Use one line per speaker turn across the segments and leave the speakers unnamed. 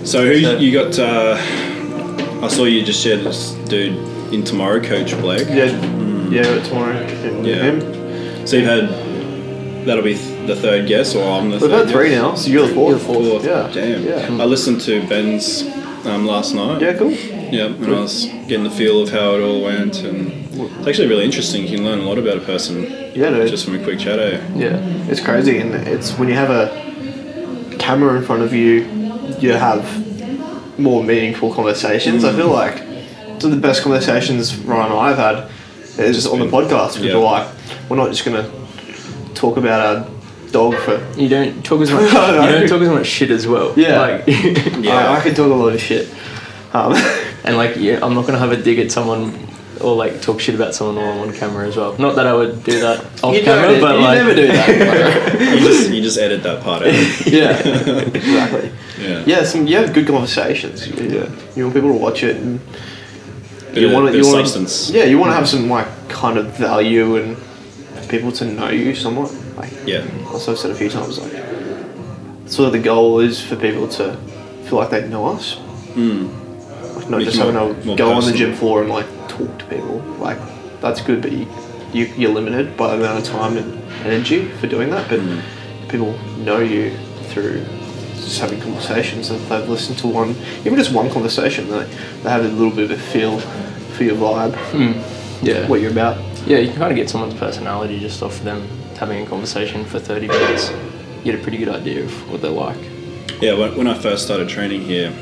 So you got? I saw you just shared this dude in tomorrow, Coach Blake.
Yeah, tomorrow. Him.
So you've had, that'll be the third guess, or I'm the third?
We've had three now, so you're the fourth.
Yeah. Damn. Yeah. I listened to Ben's last night.
Yeah, cool.
Yeah, and I was getting the feel of how it all went, and it's actually really interesting. You can learn a lot about a person just from a quick chat.
Yeah, it's crazy, and it's when you have a camera in front of you, you have more meaningful conversations. I feel like some of the best conversations Ryan and I have had is just on the podcast. People like, we're not just going to talk about our dog for...
You don't talk as much. You don't talk as much shit as well.
Yeah,
like,
I can talk a lot of shit.
And like, I'm not going to have a dig at someone or like talk shit about someone while I'm on camera as well. Not that I would do that off camera, but
you
like...
never do that.
you just edit that part out.
Yeah, exactly.
Yeah,
you have good conversations. You want people to watch it, and
you want substance.
Yeah, you want to have some like kind of value and for people to know you somewhat. Like, also I've said a few times, like, sort of the goal is for people to feel like they know us. Like not just having to go on the gym floor and like talk to people. Like that's good, but you're limited by the amount of time and energy for doing that. But people know you through just having conversations. If they've listened to even just one conversation, they have a little bit of a feel for your vibe. What you're about.
Yeah, you can kind of get someone's personality just off them having a conversation for 30 minutes. You get a pretty good idea of what they're like.
Yeah, when I first started training here,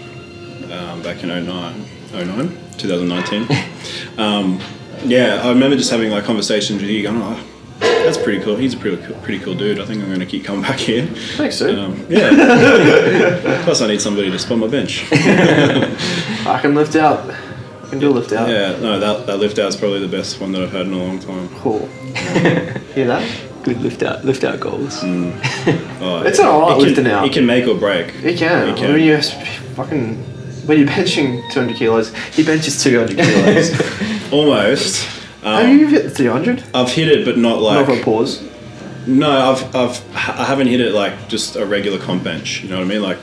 back in 2019, I remember just having like conversations with you going, oh, that's pretty cool. He's a pretty cool dude. I think I'm going to keep coming back here.
Thanks, dude.
Plus I need somebody to spot my bench.
I can lift out. I can do a lift out.
Yeah, no, that lift out is probably the best one that I've had in a long time.
Cool. Hear that?
Good lift out goals.
It's an alright lifting out.
He can make or break.
He can. When you're benching 200 kilos, he benches 200 kilos.
Almost.
Have you hit 300?
I've hit it, but not like...
Not for a pause?
No, I haven't hit it like just a regular comp bench. You know what I mean? Like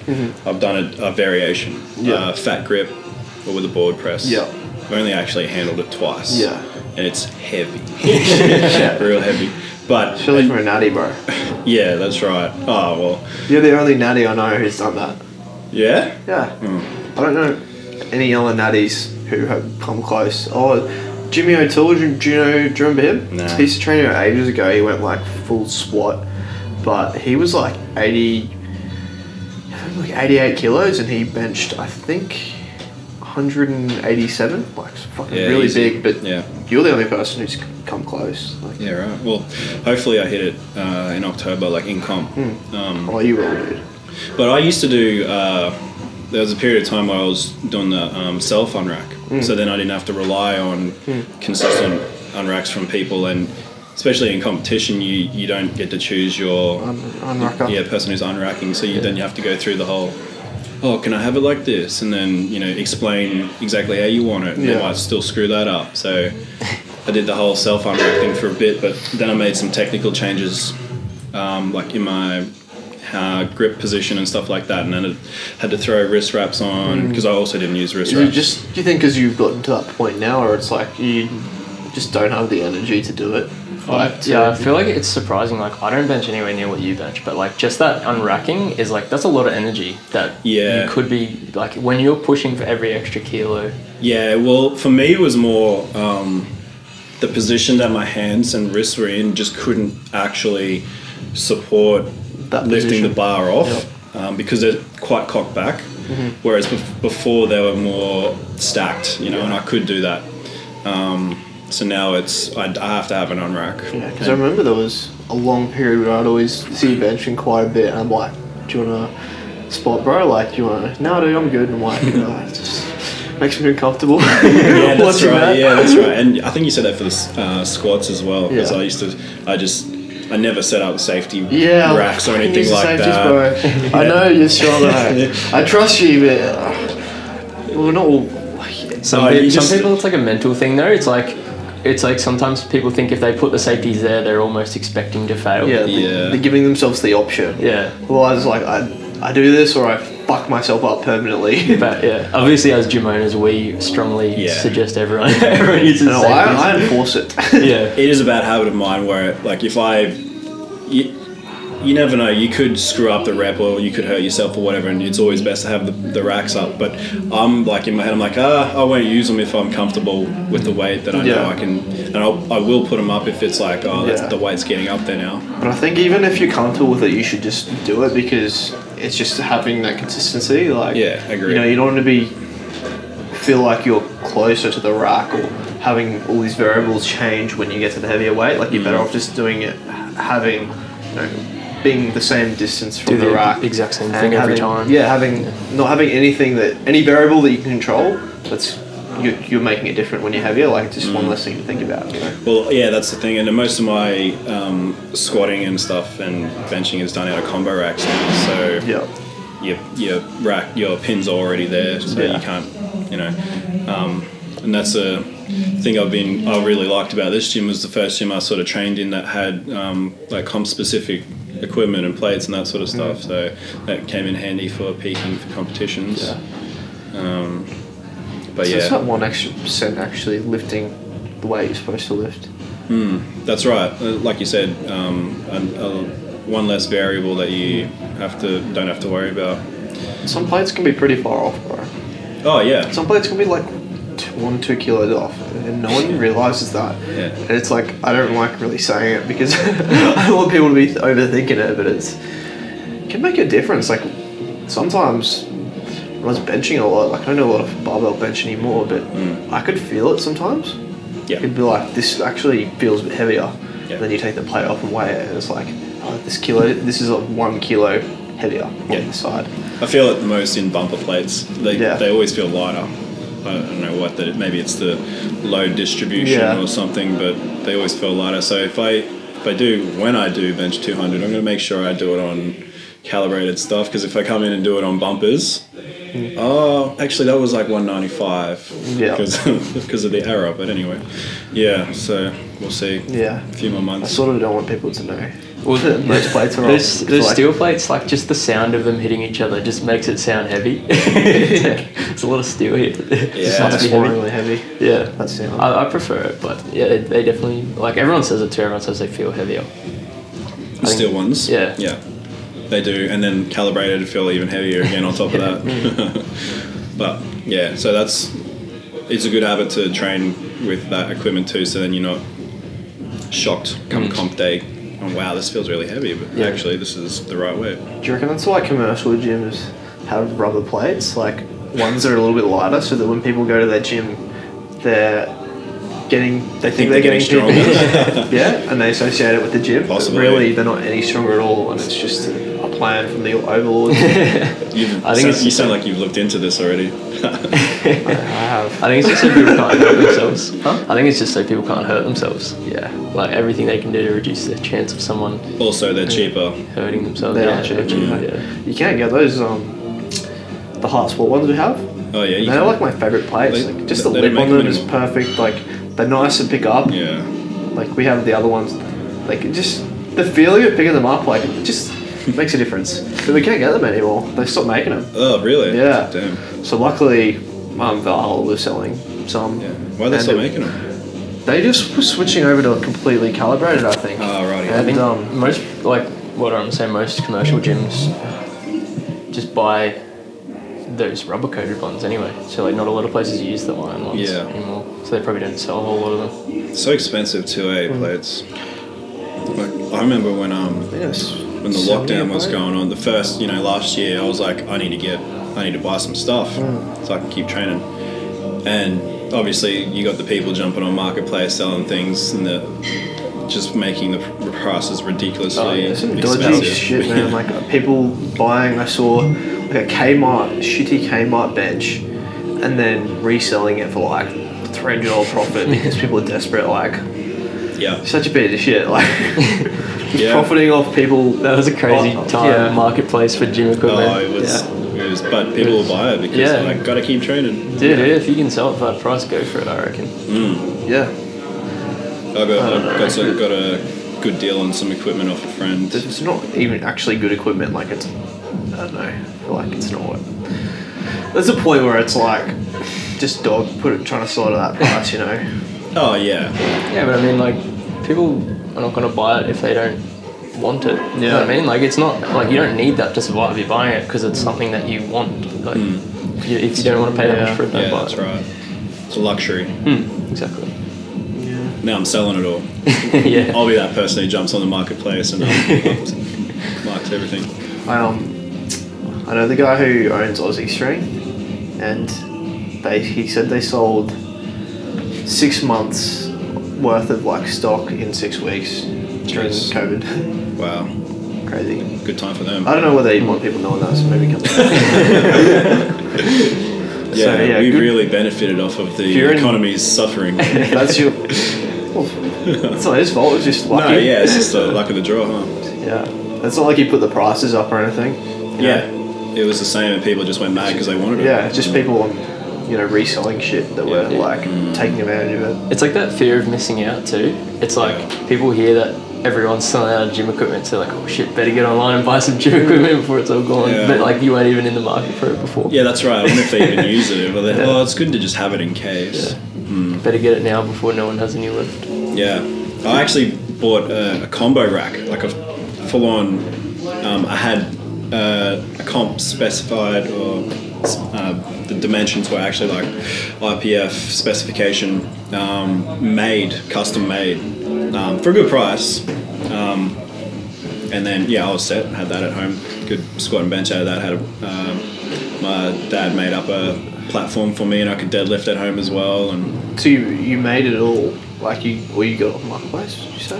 I've done a variation, fat grip, or with a board press.
Yeah.
I've only actually handled it twice.
Yeah.
And it's heavy, real heavy. But
surely for a natty, bro.
Yeah, that's right. Oh well.
You're the only natty I know who's done that.
Yeah.
Yeah. I don't know any other natties who have come close. Oh, Jimmy O'Toole, do you remember him?
Nah.
He used to train here ages ago. He went like full squat, but he was like 88 kilos, and he benched, I think, 187. Like fucking really
easy.
big. But you're the only person who's come close. Like,
yeah, right. Well, hopefully I hit it in October, like in comp.
Oh, you will, dude.
But I used to do. There was a period of time where I was doing the self unrack, so then I didn't have to rely on consistent unracks from people, and especially in competition, you don't get to choose your
unracker.
Person who's unracking. So then you have to go through the whole. Oh, can I have it like this? And then explain exactly how you want it. And they might still screw that up. So I did the whole self unrack thing for a bit, but then I made some technical changes, like in my grip position and stuff like that, and then I had to throw wrist wraps on because I also didn't use wrist wraps.
Do you think because you've gotten to that point now, or it's like you just don't have the energy to do it?
I feel like it's surprising. Like I don't bench anywhere near what you bench, but like just that unracking is like that's a lot of energy that you could be like when you're pushing for every extra kilo. Yeah,
well, for me it was more the position that my hands and wrists were in just couldn't actually support that lifting the bar off because they're quite cocked back, whereas before they were more stacked, and I could do that. So now I have to have an unrack. Yeah,
because I remember there was a long period where I'd always see you benching quite a bit, and I'm like, do you want to spot, bro? Like, do you want to... No, dude, I'm good. And I'm like, it just makes me uncomfortable.
Yeah, that's right. Yeah, that's right. And I think you said that for the squats as well, because I never set up safety racks or anything like that.
Bro. I know you're strong. I trust you, but we're not all...
Some people, it's like a mental thing though. It's like sometimes people think if they put the safeties there, they're almost expecting to fail.
Yeah, they're giving themselves the option.
Yeah.
Otherwise, like I do this or I fuck myself up permanently.
But yeah, obviously as gym owners, we strongly suggest everyone uses the same
I enforce it.
Yeah.
It is a bad habit of mine where, like, if you never know, you could screw up the rep or you could hurt yourself or whatever, and it's always best to have the racks up. But I'm like, in my head, I'm like, I won't use them if I'm comfortable with the weight that I know I can, and I will put them up if it's like, the weight's getting up there now.
But I think even if you're comfortable with it, you should just do it, because it's just having that consistency. Like,
yeah, I agree.
You know, you don't want to feel like you're closer to the rack or having all these variables change when you get to the heavier weight. Like, you're better off just doing it, having, being the same distance from the rack,
exact same thing every time.
Yeah, not having any variable that you can control. That's you're making it different when you're heavier. Like, just one less thing to think about. You know?
Well, yeah, that's the thing. And most of my squatting and stuff and benching is done out of combo racks now. So your pins are already there, so you can't, and that's a thing I really liked about this gym. Was the first gym I sort of trained in that had like comp specific equipment and plates and that sort of stuff, so that came in handy for peaking for competitions. But
so it's not 1% extra actually lifting the way you're supposed to lift.
That's right, like you said, one less variable that you don't have to worry about.
Some plates can be pretty far off, bro.
Oh yeah,
some plates can be like 1-2 kilos off, and no one realizes that. And it's like, I don't like really saying it because I don't want people to be overthinking it, but it can make a difference. Like, sometimes when I was benching a lot, like, I don't do a lot of barbell bench anymore, but I could feel it sometimes. It could be like, this actually feels a bit heavier. And then you take the plate off and weigh it, and it's like, this is 1 kilo heavier on the side.
I feel it the most in bumper plates. They always feel lighter. I don't know maybe it's the load distribution or something, but they always feel lighter. So when I do bench 200, I'm going to make sure I do it on calibrated stuff, because if I come in and do it on bumpers, actually that was like 195 because of the error. But anyway, so we'll see. A few more months.
I sort of don't want people to know. Well, most plates are
those steel plates, like, just the sound of them hitting each other just makes it sound heavy. It's a lot of steel here.
It's really heavy.
Yeah, that's I prefer it, but they definitely, like, everyone says it too. Everyone says they feel heavier.
The steel ones.
Yeah,
they do, and then calibrated to feel even heavier again on top of that. But so it's a good habit to train with that equipment too, so then you're not shocked come comp day. Oh wow, this feels really heavy, but actually this is the right weight.
Do you reckon that's why commercial gyms have rubber plates, like ones that are a little bit lighter, so that when people go to their gym, they think they're getting
stronger?
And they associate it with the gym.
Possibly.
But really, they're not any stronger at all, and it's just a plan from the overlords.
You sound like you've looked into this already.
I have.
I think it's just so people can't hurt themselves. I think it's just so people can't hurt themselves. Like, everything they can do to reduce the chance of someone.
Also, they're cheaper.
Hurting themselves.
They are cheaper. You can't get those the hot sport ones we have.
Oh yeah,
they're like my favourite plates. Like, just the lip on them is perfect. Like, they're nice to pick up.
Yeah.
Like, we have the other ones. Like, just the feeling of picking them up, like, it just makes a difference. But we can't get them anymore. They stopped making them.
Oh really?
Yeah.
Damn.
So luckily, Valhalla was selling some.
Yeah. Why are they still making them?
They just were switching over to completely calibrated, I think.
Oh right.
I think most commercial gyms just buy those rubber coated ones anyway. So, like, not a lot of places use the iron ones anymore. So they probably don't sell a whole lot of them.
So expensive too, plates. Like, I remember when the lockdown was going on, the first, last year, I was like, I need to buy some stuff so I can keep training. And obviously you got the people jumping on Marketplace selling things and just making the prices ridiculously
some
expensive.
dodgy shit, man. Like, people buying, I saw like a shitty Kmart bench, and then reselling it for like $300 profit because people are desperate. Like, such a bit of shit. Like, profiting off people.
That was a crazy time marketplace for gym equipment.
Oh, it was, but people will buy it because they're like, gotta keep training.
Dude, if you can sell it for that price, go for it, I reckon.
I got a good deal on some equipment off a friend.
It's not even actually good equipment. Like, it's don't know. I feel like it's not what. There's a point where it's like, just trying to sort of that price, you know.
Oh yeah.
Yeah, but I mean, like, people are not going to buy it if they don't want it. You know what I mean? Like, it's not like you don't need that to survive. You're buying it because it's something that you want. Like, if you don't want to pay that much for it, don't buy
that's
it.
right. It's a luxury.
Exactly.
Yeah.
Now I'm selling it all.
Yeah.
I'll be that person who jumps on the marketplace and marks everything.
I know the guy who owns Aussie String, and he said they sold 6 months worth of like stock in 6 weeks during COVID.
Wow.
Crazy.
Good time for them.
I don't know whether you want people knowing that, so maybe come back.
We really benefited off of the economy's suffering.
That's your. It's not his fault. It's just lucky.
No, yeah, it's just the luck of the draw, huh?
Yeah, it's not like you put the prices up or anything.
Yeah, it was the same, and people just went mad because they wanted it.
Yeah, it's just people on, reselling shit that were like taking advantage of it.
It's like that fear of missing out too. It's like people hear that everyone's selling out of gym equipment, so like, oh shit, better get online and buy some gym equipment before it's all gone.
Yeah.
But like, you weren't even in the market for it before.
Yeah, that's right. I wonder if they even use it. But it's good to just have it in case.
Yeah. Better get it now before no one has any left.
Yeah, I actually bought a combo rack, like a full-on. I had a comp specified, or the dimensions were actually like IPF specification, custom made, for a good price. And then I was set. Had that at home. Good squat and bench out of that. Had my dad made up a platform for me, and I could deadlift at home as well. And
so you made it all like you got off Marketplace? Did you say?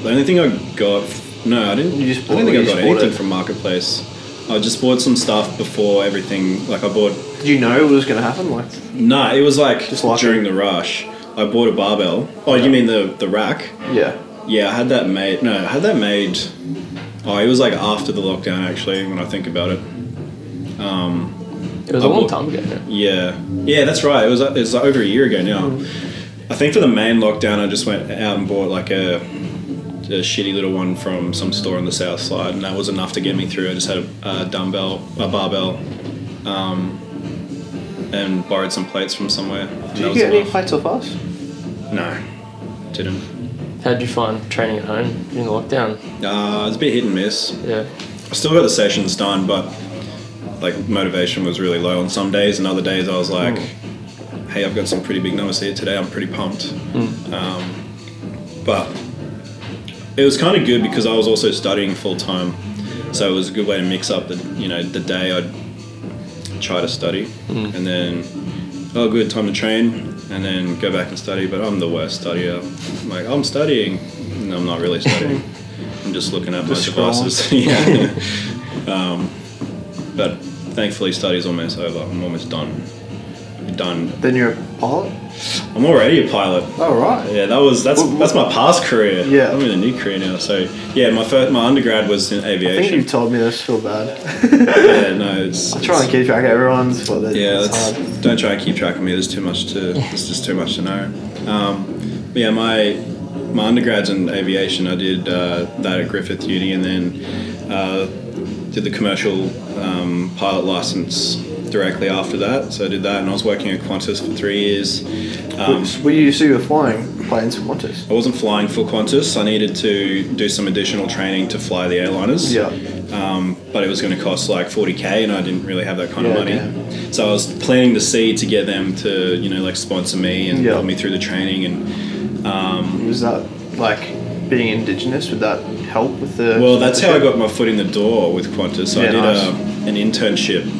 The only thing I got, no, I didn't.
You just
I don't think I got anything from Marketplace. I just bought some stuff before everything. Like I bought.
Did you know it was going to happen? Like
no, it was like
just
during the rush. I bought a barbell. Oh, you mean the rack?
Yeah.
Yeah, I had that made. No, I had that made. Oh, it was like after the lockdown actually. When I think about it.
It was a long time ago.
Yeah, that's right. It was over a year ago now. I think for the main lockdown, I just went out and bought like a shitty little one from some store on the south side, and that was enough to get me through. I just had a barbell, and borrowed some plates from somewhere.
Did you get any plates off us?
No, didn't.
How did you find training at home during the lockdown?
It's a bit hit and miss.
Yeah.
I still got the sessions done, but like motivation was really low on some days, and other days I was like, hey, I've got some pretty big numbers here today. I'm pretty pumped. But it was kind of good because I was also studying full time, so it was a good way to mix up the day I'd try to study, and then good time to train, and then go back and study. But I'm the worst studier. I'm like, I'm studying, and I'm not really studying. I'm just looking at my devices. But thankfully, study's almost over. I'm almost done.
Then you're a pilot?
I'm already a pilot.
Oh right.
Yeah, that's my past career.
Yeah.
I'm in a new career now. So my undergrad was in aviation.
I think you've told me this. Feel bad.
Yeah, no, it's.
I try and keep track of everyone's.
Don't try and keep track of me. There's just too much to know. My undergrad's in aviation. I did that at Griffith Uni, and then did the commercial pilot license directly after that. So I did that, and I was working at Qantas for 3 years.
Were you flying planes for Qantas?
I wasn't flying for Qantas. I needed to do some additional training to fly the airliners.
Yeah.
But it was going to cost like $40,000, and I didn't really have that kind of money. Yeah. So I was planting the seed to get them to, sponsor me and put me through the training. And
was that like being Indigenous? Would that help with the?
Well, that's how I got my foot in the door with Qantas. So I did an internship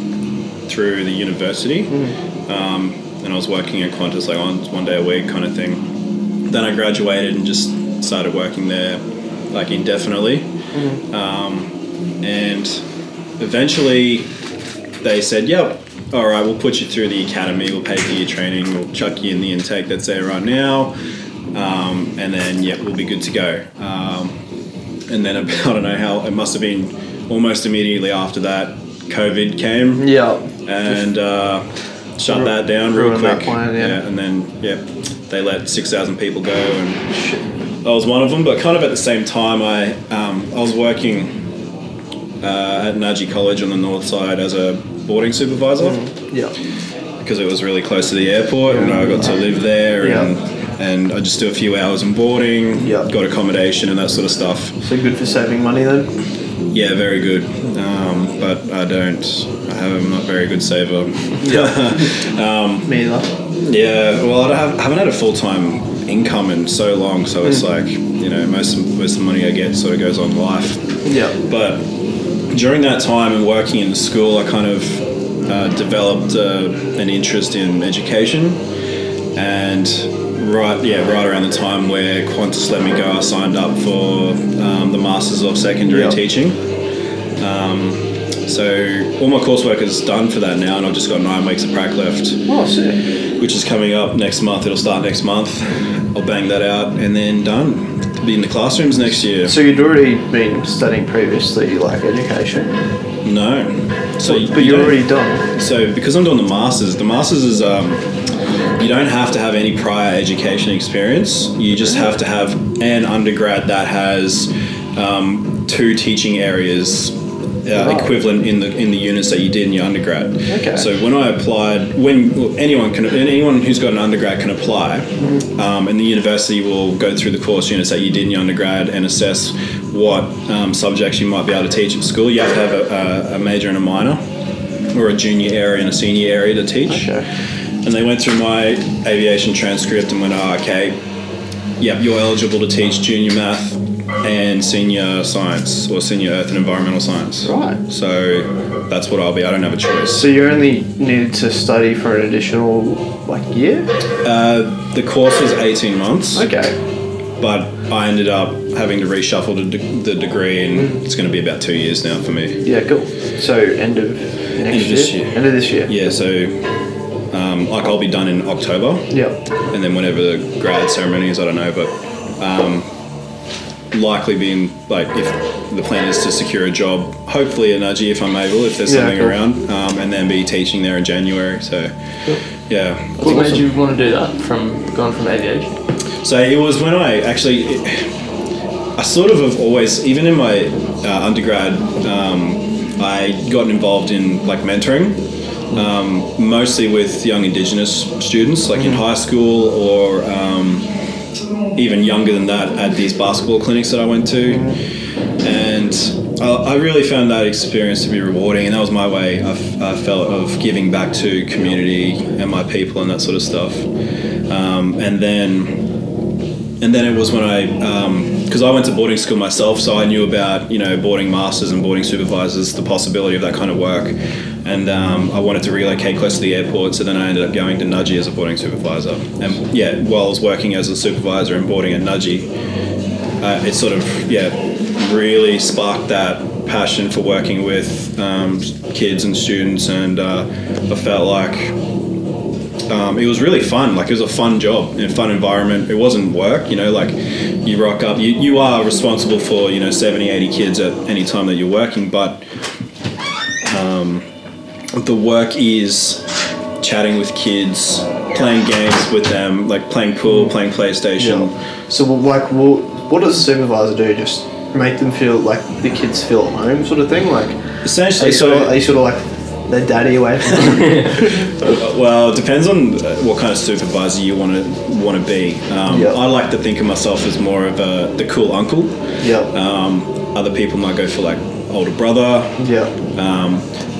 through the university, and I was working at Qantas like one day a week kind of thing. Then I graduated and just started working there like indefinitely, and eventually they said, yep, all right, we'll put you through the academy, we'll pay for your training, we'll chuck you in the intake that's there right now, and then we'll be good to go. And then I don't know how, it must have been almost immediately after that COVID came. Yeah. And shut that down real quick. That plan, and then they let 6,000 people go, and I was one of them. But kind of at the same time, I was working at Nudgee College on the north side as a boarding supervisor. Because it was really close to the airport, and I got to live there, and I just do a few hours in boarding, got accommodation and that sort of stuff.
So good for saving money then?
Yeah, very good. But I'm not a very good saver.
Me either.
Yeah, well, I haven't had a full-time income in so long, so it's like, you know, most of the money I get sort of goes on life. But during that time and working in the school, I kind of developed an interest in education, and right around the time where Qantas let me go, I signed up for the Masters of Secondary Teaching. So all my coursework is done for that now, and I've just got 9 weeks of prac left.
Oh, sick.
Which is coming up next month. It'll start next month. I'll bang that out and then done. Be in the classrooms next year.
So you'd already been studying previously, like education?
No. So
but you're already done?
So because I'm doing the Masters is you don't have to have any prior education experience. You just have to have an undergrad that has 2 teaching areas equivalent in the units that you did in your undergrad.
Okay.
So when I applied, anyone who's got an undergrad can apply, and the university will go through the course units that you did in your undergrad and assess what subjects you might be able to teach at school. You have to have a major and a minor, or a junior area and a senior area to teach.
Okay.
And they went through my aviation transcript and went, you're eligible to teach junior math and senior science, or senior earth and environmental science.
Right.
So that's what I'll be. I don't have a choice.
So you only needed to study for an additional year?
The course was 18 months.
Okay.
But I ended up having to reshuffle the degree, and it's going to be about 2 years now for me.
Yeah, cool. So end of this year? End of this year.
Yeah, so I'll be done in October. And then whenever the grad ceremony is, I don't know, but likely being if the plan is to secure a job, hopefully at Nudgee if I'm able, if there's something around, and then be teaching there in January. So
What made you want to do that, going from aviation?
So it was when I sort of have always, even in my undergrad, I got involved in mentoring, mostly with young Indigenous students, in high school or even younger than that at these basketball clinics that I went to. And I really found that experience to be rewarding, and that was my way I felt of giving back to community and my people and that sort of stuff. And then it was when because I went to boarding school myself, so I knew about boarding masters and boarding supervisors, the possibility of that kind of work, and I wanted to relocate close to the airport, so then I ended up going to Nudgee as a boarding supervisor. And while I was working as a supervisor and boarding at Nudgee, it sort of really sparked that passion for working with kids and students, and I felt like it was really fun. It was a fun job in a fun environment. It wasn't work, you rock up. You are responsible for 70, 80 kids at any time that you're working, but the work is chatting with kids, playing games with them, playing pool, playing PlayStation.
So what does a supervisor do? Just make them feel like the kids feel at home, sort of thing?
Essentially,
are you sort of their daddy away from them?
Well, it depends on what kind of supervisor you want to be. I like to think of myself as more of the cool uncle. Other people might go for older brother.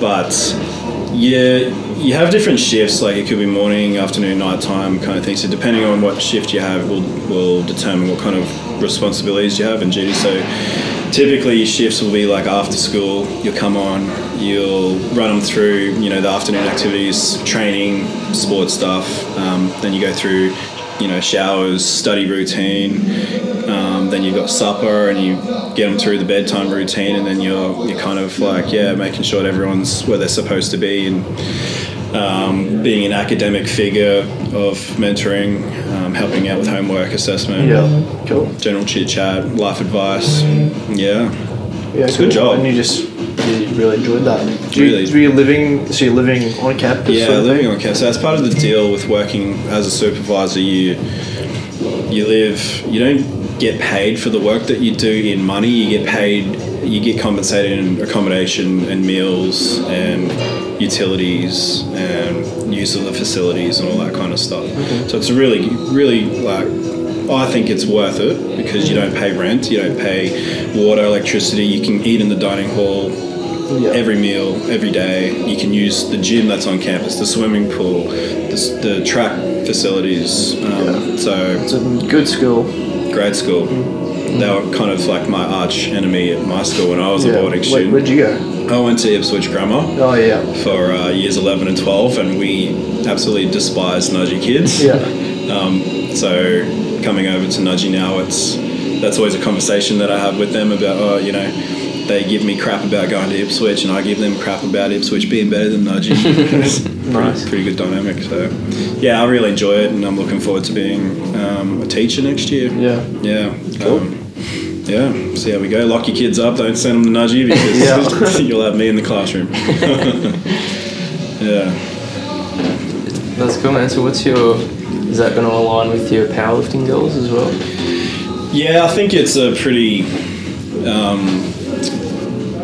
But you have different shifts. It could be morning, afternoon, nighttime kind of thing. So depending on what shift you have will determine what kind of responsibilities you have and duties. So typically your shifts will be after school, you'll come on, you'll run them through, the afternoon activities, training, sports stuff. Then you go through, showers, study routine. Then you've got supper, and you get them through the bedtime routine, and then you're kind of making sure that everyone's where they're supposed to be, and being an academic figure of mentoring, helping out with homework assessment,
cool,
general chit chat, life advice. It's a
cool.
good job.
And you really enjoyed that. You're living on campus?
Yeah, living on campus. So that's part of the deal with working as a supervisor. You don't get paid for the work that you do in money. You get paid you get compensated in accommodation and meals and utilities and use of the facilities and all that kind of stuff. Okay. So it's really, really like, I think it's worth it because you don't pay rent, you don't pay water, electricity, you can eat in the dining hall every meal, every day. You can use the gym that's on campus, the swimming pool, the track facilities. So
it's a good school.
Great school. They were kind of like my arch enemy at my school when I was a boarding student.
Where'd you go?
I went to Ipswich Grammar.
Oh yeah.
For years 11 and 12, and we absolutely despise nudgy kids.
Yeah.
So coming over to nudgy now, that's always a conversation that I have with them about, they give me crap about going to Ipswich, and I give them crap about Ipswich being better than nudgy. It's pretty good dynamic. So yeah, I really enjoy it, and I'm looking forward to being a teacher next year. Yeah. Cool. See how we go. Lock your kids up. Don't send them to nudgy because you'll have me in the classroom.
That's cool, man. So is that going to align with your powerlifting goals as well?
Yeah, I think it's a pretty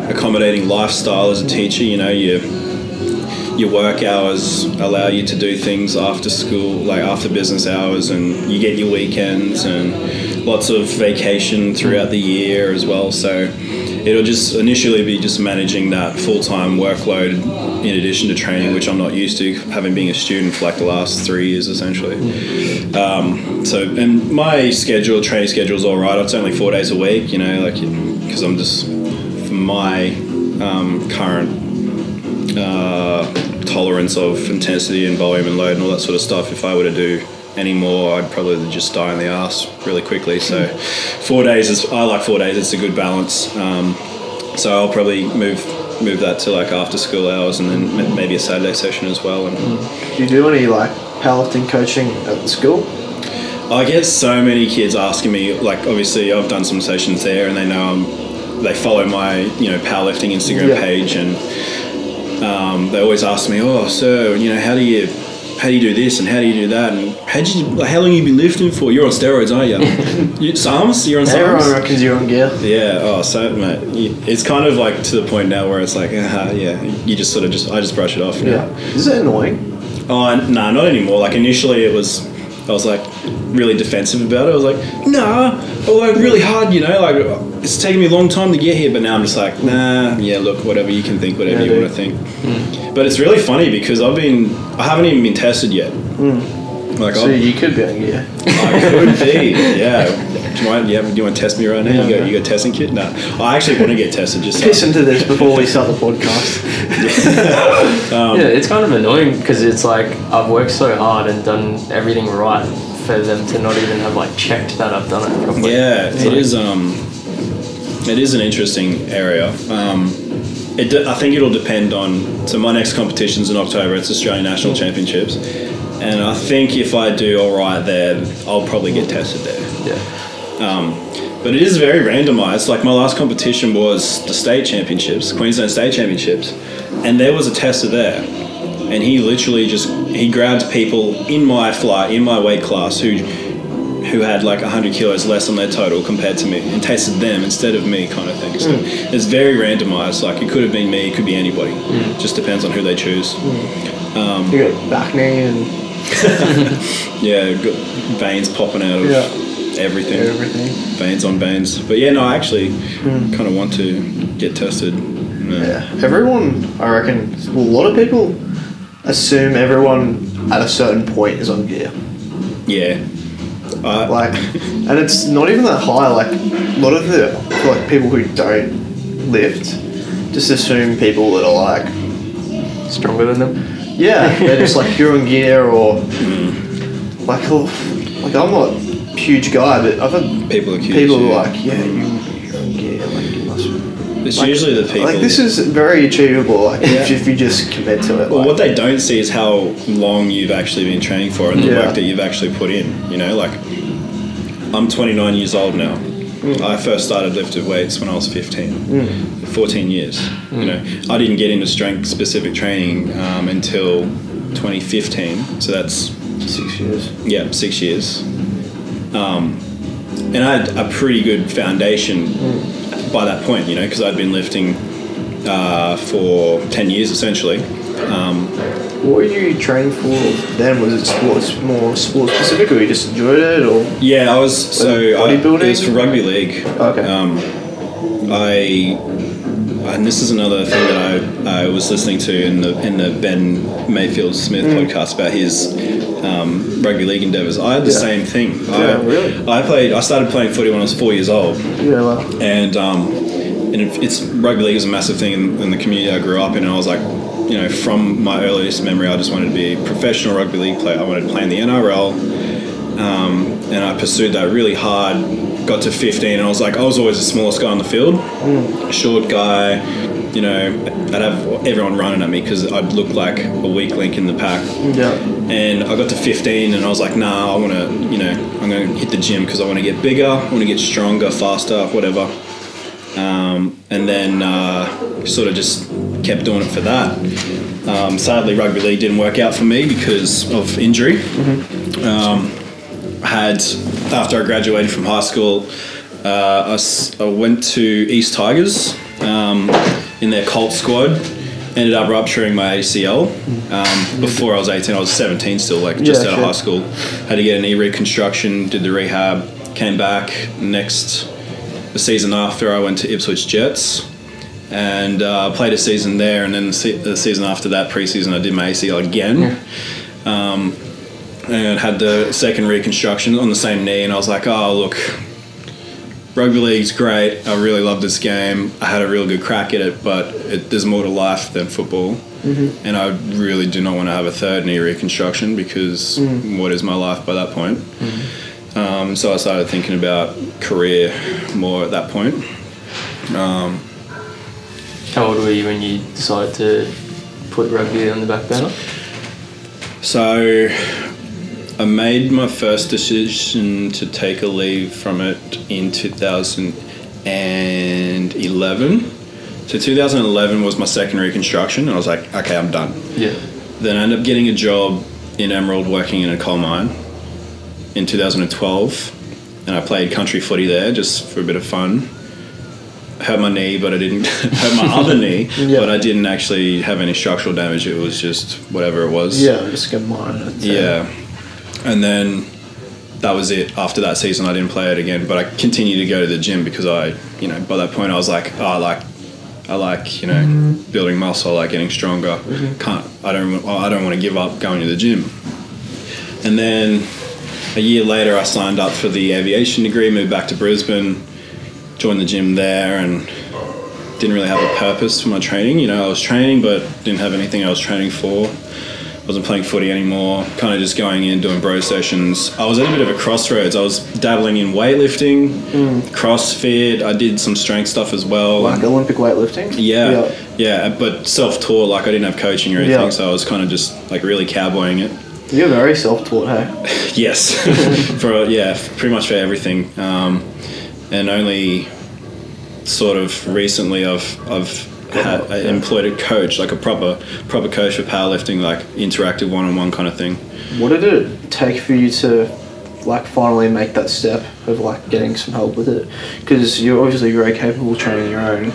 accommodating lifestyle as a teacher. Your work hours allow you to do things after school, like after business hours, and you get your weekends and lots of vacation throughout the year as well. So it'll just initially be just managing that full-time workload in addition to training, which I'm not used to, having been a student for like the last 3 years essentially. And my training schedule is all right. It's only 4 days a week, because I'm just, for my current tolerance of intensity and volume and load and all that sort of stuff, if I were to do any more, I'd probably just die in the arse really quickly. So 4 days I like 4 days. It's a good balance. So I'll probably move that to like after school hours, and then maybe a Saturday session as well. And
do you do any like powerlifting coaching at the school?
I get so many kids asking me, like, obviously I've done some sessions there, and they know they follow my powerlifting Instagram page, and they always ask me, oh, so how do you do this and how do you do that, and how long you been lifting for? You're on steroids, aren't you? SARMs? You're on SARMs?
Everyone reckons you're on gear.
Yeah. Oh, so mate, it's kind of like to the point now where it's like, you just sort of I just brush it off.
Yeah. Is it annoying?
Oh, no, not anymore. Like initially I was like really defensive about it. I was like, nah, I work really hard, like it's taken me a long time to get here, but now I'm just like, nah, look, whatever, you can think whatever you want to think. But it's really funny because I haven't even been tested yet. Like,
so you could be on gear.
I could be, yeah. Do you want to test me right now? You got a testing kit? No. I actually want to get tested. Just
listen to this before we start the podcast.
It's kind of annoying because it's like I've worked so hard and done everything right for them to not even have like checked that I've done it properly.
Yeah, it is an interesting area. I think it'll depend on. So my next competition's in October. It's Australian National Championships, and I think if I do all right there, I'll probably get tested there. But it is very randomised. Like my last competition was the state championships, Queensland State Championships, and there was a tester there, and he literally he grabbed people in my weight class who had like 100 kilos less on their total compared to me, and tested them instead of me, kind of thing. So it's very randomised. Like it could have been me, it could be anybody. Just depends on who they choose.
You got back knee and
got veins popping out of everything. Veins on veins. But I actually kind of want to get tested.
Everyone, I reckon, a lot of people assume everyone at a certain point is on gear. And it's not even that high. Like a lot of the people who don't lift just assume people that are like
stronger than them.
They're just like you're on gear, or like I'm not a huge guy, but I've had people are like, you're on gear, like you must.
It's usually the people.
Like this is very achievable. If you just commit to it.
Well, what they don't see is how long you've actually been training for and the work that you've actually put in. Like I'm 29 years old now. I first started lifting weights when I was 15. 14 years. I didn't get into strength specific training until 2015. So that's
6 years.
Yeah, 6 years. and I had a pretty good foundation by that point, you know, because I'd been lifting for 10 years essentially.
What were you training for then? Was it more sport specific, or you just enjoyed it, or?
Yeah, I was
bodybuilding.
It was for rugby league.
Okay.
And this is another thing that I was listening to in the Ben Mayfield Smith podcast about his rugby league endeavours. I had the same thing.
Really?
I started playing footy when I was 4 years old.
Yeah, wow.
And it's rugby league is a massive thing in the community I grew up in, and I was like, you know, from my earliest memory, I just wanted to be a professional rugby league player. I wanted to play in the NRL, and I pursued that really hard. Got to 15, and I was always the smallest guy on the field, short guy. You know, I'd have everyone running at me because I'd look like a weak link in the pack.
Yeah. And
I got to 15, and I was like, nah, I want to, you know, I'm going to hit the gym because I want to get bigger, I want to get stronger, faster, whatever. And then sort of just kept doing it for that. Sadly, rugby league didn't work out for me because of injury. After I graduated from high school, I went to East Tigers in their Colt squad. Ended up rupturing my ACL before I was 18. I was 17 still, like just out of high school. Had to get a knee reconstruction, did the rehab, came back. The season after, I went to Ipswich Jets and played a season there, and then the season after that, pre-season, I did my ACL again. And had the second reconstruction on the same knee, and I was like, oh, look, rugby league's great. I really love this game. I had a real good crack at it, but there's more to life than football. And I really do not want to have a third knee reconstruction because what is my life by that point? So I started thinking about career more at that point.
How old were you when you decided to put rugby on the back burner?
So I made my first decision to take a leave from it in 2011. So 2011 was my second reconstruction, and I was like, okay, I'm done.
Yeah.
Then I ended up getting a job in Emerald working in a coal mine in 2012, and I played country footy there just for a bit of fun. Hurt my knee, but I didn't hurt my other knee, but I didn't actually have any structural damage. It was just whatever it was.
Yeah, just get mine.
Yeah. And then that was it. After that season, I didn't play it again, but I continued to go to the gym because by that point I was like, oh, I like, you know, building muscle, I like getting stronger. I don't want to give up going to the gym. And then a year later, I signed up for the aviation degree, moved back to Brisbane, joined the gym there, and didn't really have a purpose for my training. You know, I was training, but didn't have anything I was training for. Wasn't playing footy anymore, kind of just going in, doing bro sessions. I was at a bit of a crossroads. I was dabbling in weightlifting, CrossFit. I did some strength stuff as well.
Like Olympic weightlifting?
Yeah, but self-taught, like I didn't have coaching or anything, so I was kind of just like really cowboying it.
You're very self-taught, hey?
Yes, pretty much for everything. And only sort of recently I've employed a coach, like a proper coach for powerlifting, like interactive one-on-one kind of thing. What
did it take for you to like finally make that step of like getting some help with it? Because you're obviously very capable training your own.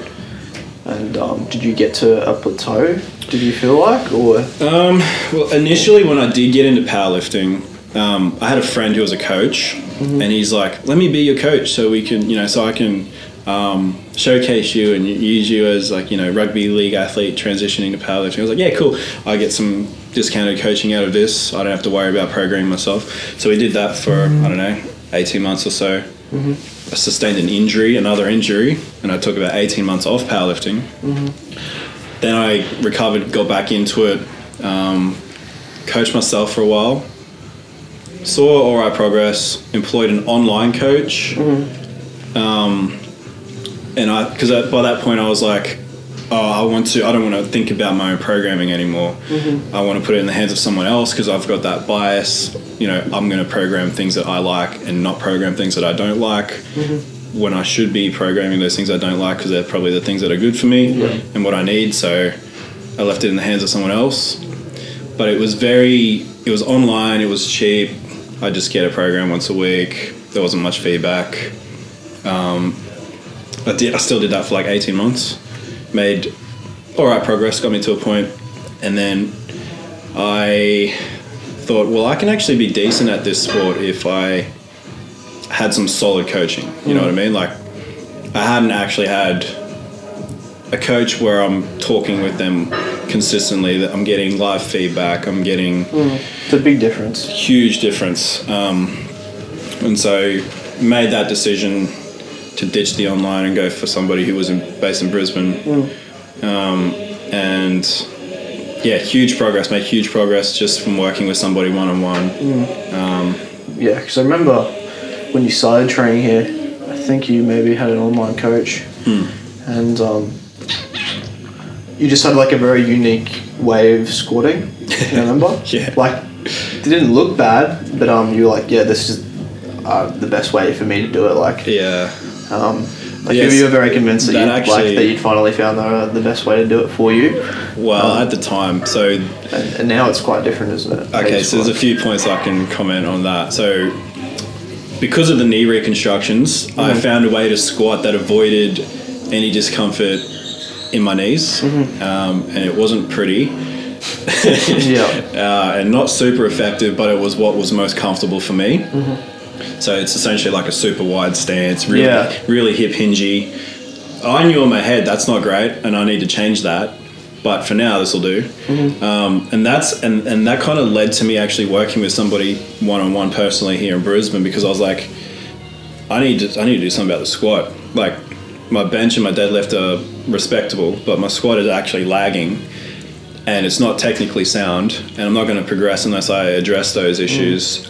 And did you get to a plateau? Did you feel like, or?
Well, initially when I did get into powerlifting, I had a friend who was a coach, and he's like, "Let me be your coach, so we can, so I can showcase you and use you as like, rugby league athlete transitioning to powerlifting." I was like, "Yeah, cool. I get some discounted coaching out of this. I don't have to worry about programming myself." So we did that for 18 months or so. I sustained another injury, and I took about 18 months off powerlifting. Then I recovered, got back into it, coached myself for a while, saw all right progress, employed an online coach, and because by that point I was like, I don't want to think about my own programming anymore. I want to put it in the hands of someone else because I've got that bias. I'm going to program things that I like and not program things that I don't like, when I should be programming those things I don't like because they're probably the things that are good for me and what I need. So I left it in the hands of someone else. But it was online, it was cheap. I just get a program once a week. there wasn't much feedback. I still did that for like 18 months. Made all right progress, got me to a point, and then I thought, well, I can actually be decent at this sport if I had some solid coaching. You know what I mean? Like, I hadn't actually had a coach where I'm talking with them consistently, that I'm getting live feedback, I'm getting...
It's a big difference.
Huge difference. And so made that decision to ditch the online and go for somebody who was based in Brisbane. And yeah, huge progress, made huge progress just from working with somebody one-on-one.
Yeah, because I remember when you started training here, I think you maybe had an online coach, and you just had like a very unique way of squatting. You remember?
Yeah.
Like, it didn't look bad, but you were like, yeah, this is the best way for me to do it. Like,
yeah.
You were very convinced that you'd finally found the best way to do it for you.
Well, at the time, so...
And now it's quite different, isn't it?
Okay, so there's a few points I can comment on that. So, because of the knee reconstructions, I found a way to squat that avoided any discomfort in my knees, and it wasn't pretty. And not super effective, but it was what was most comfortable for me. So it's essentially like a super wide stance, really hip hingy. I knew in my head that's not great, and I need to change that. But for now, this will do. And that kind of led to me actually working with somebody one-on-one personally here in Brisbane, because I was like, I need to do something about the squat. Like, my bench and my deadlift are respectable, but my squat is actually lagging, and it's not technically sound, and I'm not going to progress unless I address those issues.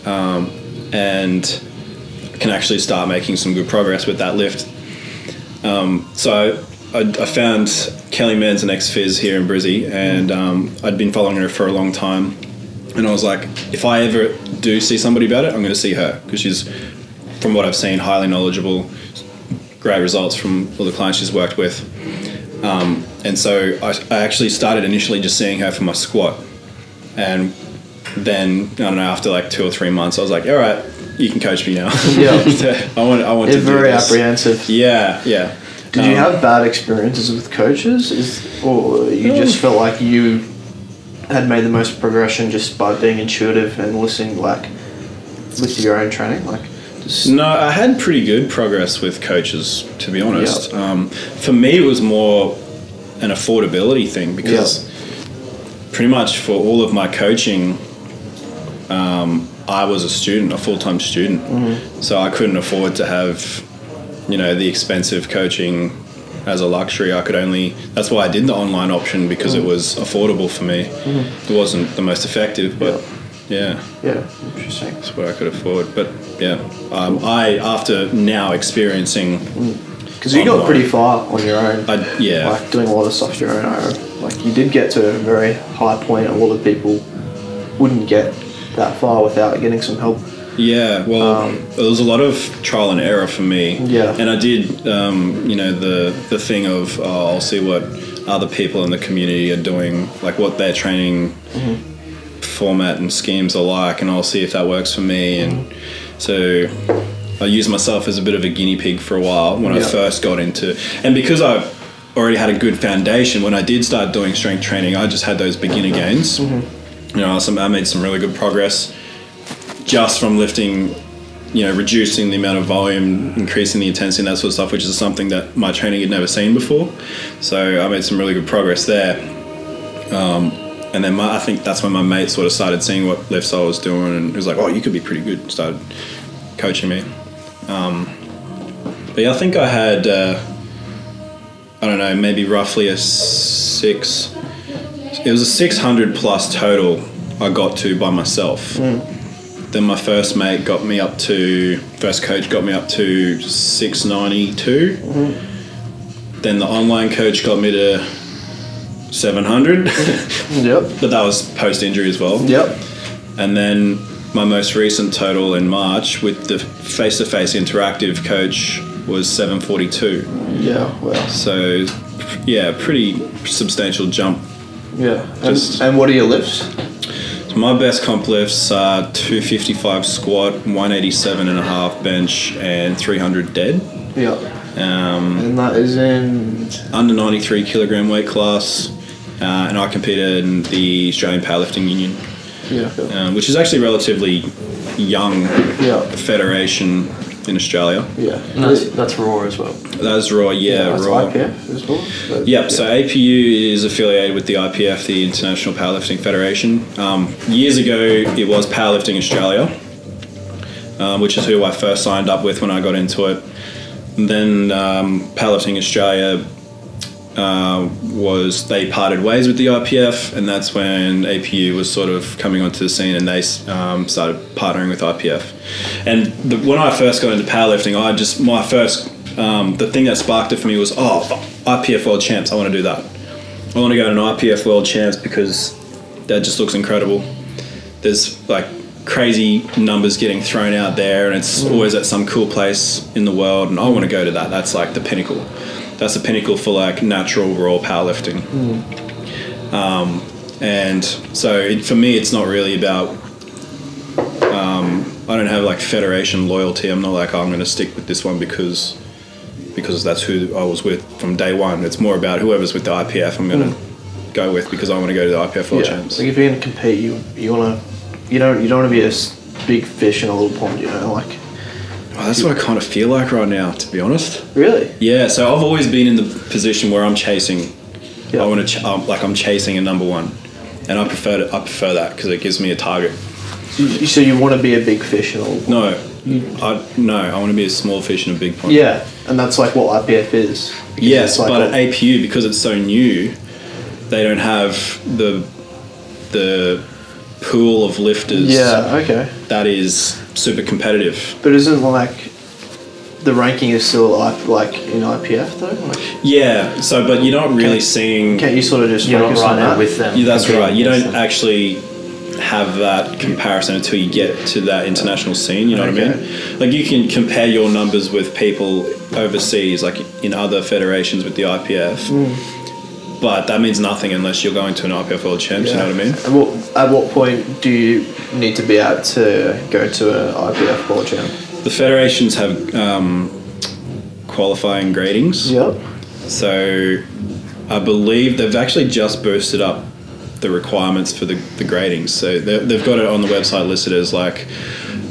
And can actually start making some good progress with that lift. So I found Kelly Mann's an ex-phys here in Brizzy, and I'd been following her for a long time, and I was like, if I ever do see somebody about it, I'm going to see her, because she's, from what I've seen, highly knowledgeable, great results from all the clients she's worked with. And so I actually started initially just seeing her for my squat, and then, I don't know, after like 2 or 3 months, I was like, all right, you can coach me now. I want to do this.
Very apprehensive.
Yeah.
Did you have bad experiences with coaches, or you just felt like you had made the most progression just by being intuitive and listening, like, with your own training? No,
I had pretty good progress with coaches, to be honest. For me, it was more an affordability thing, because pretty much for all of my coaching, I was a student, a full-time student. So I couldn't afford to have, the expensive coaching as a luxury. That's why I did the online option, because it was affordable for me. It wasn't the most effective, but yeah,
interesting.
That's what I could afford. But I, after now experiencing,
because you got pretty far on your own.
Like
doing a lot of stuff your own. Like, you did get to a very high point. A lot of people wouldn't get that far without getting some help.
Yeah, well, there was a lot of trial and error for me.
Yeah.
And I did, the thing of, I'll see what other people in the community are doing, like what their training format and schemes are like, and I'll see if that works for me. And so I used myself as a bit of a guinea pig for a while when I first got into, and because I already had a good foundation, when I did start doing strength training, I just had those beginner gains. I made some really good progress just from lifting, reducing the amount of volume, increasing the intensity and that sort of stuff, which is something that my training had never seen before. So I made some really good progress there. And then I think that's when my mate sort of started seeing what lifts I was doing, and he was like, oh, you could be pretty good, started coaching me. But yeah, I think I had, maybe roughly it was a 600 plus total I got to by myself. Then my first coach got me up to 692. Then the online coach got me to 700.
But
that was post-injury as well. And then my most recent total in March with the face-to-face interactive coach was 742.
Wow.
So, yeah, pretty substantial jump.
And what are your lifts?
So my best comp lifts are 255 squat, 187.5 bench, and 300 dead.
Yeah. And that is in
under 93 kilogram weight class, and I competed in the Australian Powerlifting Union, which is actually relatively young federation in Australia.
Yeah, and that's raw as well.
That's raw,
that's
raw.
IPF as well.
Yep. So APU is affiliated with the IPF, the International Powerlifting Federation. Years ago, it was Powerlifting Australia, which is who I first signed up with when I got into it. And then Powerlifting Australia they parted ways with the IPF, and that's when APU was sort of coming onto the scene, and they started partnering with IPF. And when I first got into powerlifting, the thing that sparked it for me was, IPF World Champs, I want to do that. I want to go to an IPF World Champs because that just looks incredible. There's like crazy numbers getting thrown out there, and it's always at some cool place in the world, and I want to go to that. That's like the pinnacle. That's the pinnacle for like natural raw powerlifting. And so for me, it's not really about I don't have like federation loyalty. I'm not like, I'm going to stick with this one because that's who I was with from day one. It's more about whoever's with the IPF I'm going to go with because I want to go to the IPF World Champs.
Like if you're going to compete, you don't want to be a big fish in a little pond, like.
Oh, that's what I kind of feel like right now, to be honest.
Really?
Yeah. So I've always been in the position where I'm chasing. I want to I'm chasing a number one, and I prefer that because it gives me a target.
So you want to be a big fish in a little pond?
No. I want to be a small fish in a big pond.
Yeah, and that's like what IPF is.
Yes, like but at APU, because it's so new, they don't have the pool of lifters.
Yeah. Okay.
That is super competitive.
But isn't like the ranking is still like in IPF though?
Yeah. So, but you're not really seeing.
Can't you sort of just focus on that
with them?
Yeah, that's right. You don't actually have that comparison until you get to that international scene. You know what I mean? Like you can compare your numbers with people overseas, like in other federations with the IPF. But that means nothing unless you're going to an IPF World Champs, you know what I mean?
At what point do you need to be able to go to an IPF World Champ?
The federations have qualifying gradings.
Yep.
So I believe they've actually just boosted up the requirements for the gradings. So they've got it on the website listed as like,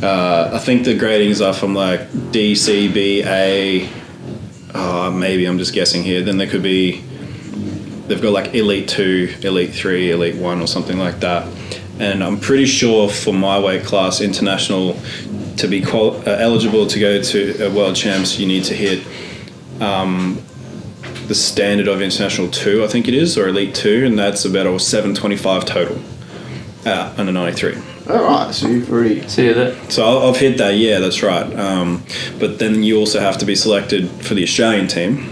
I think the gradings are from like D, C, B, A, maybe I'm just guessing here. Then there could be... They've got like Elite 2, Elite 3, Elite 1 or something like that. And I'm pretty sure for my weight class, international, to be eligible to go to a World Champs, you need to hit the standard of International 2, I think it is, or Elite 2, and that's about a 725 total under 93.
All right, so you've already...
So I've hit that, yeah, that's right. But then you also have to be selected for the Australian team.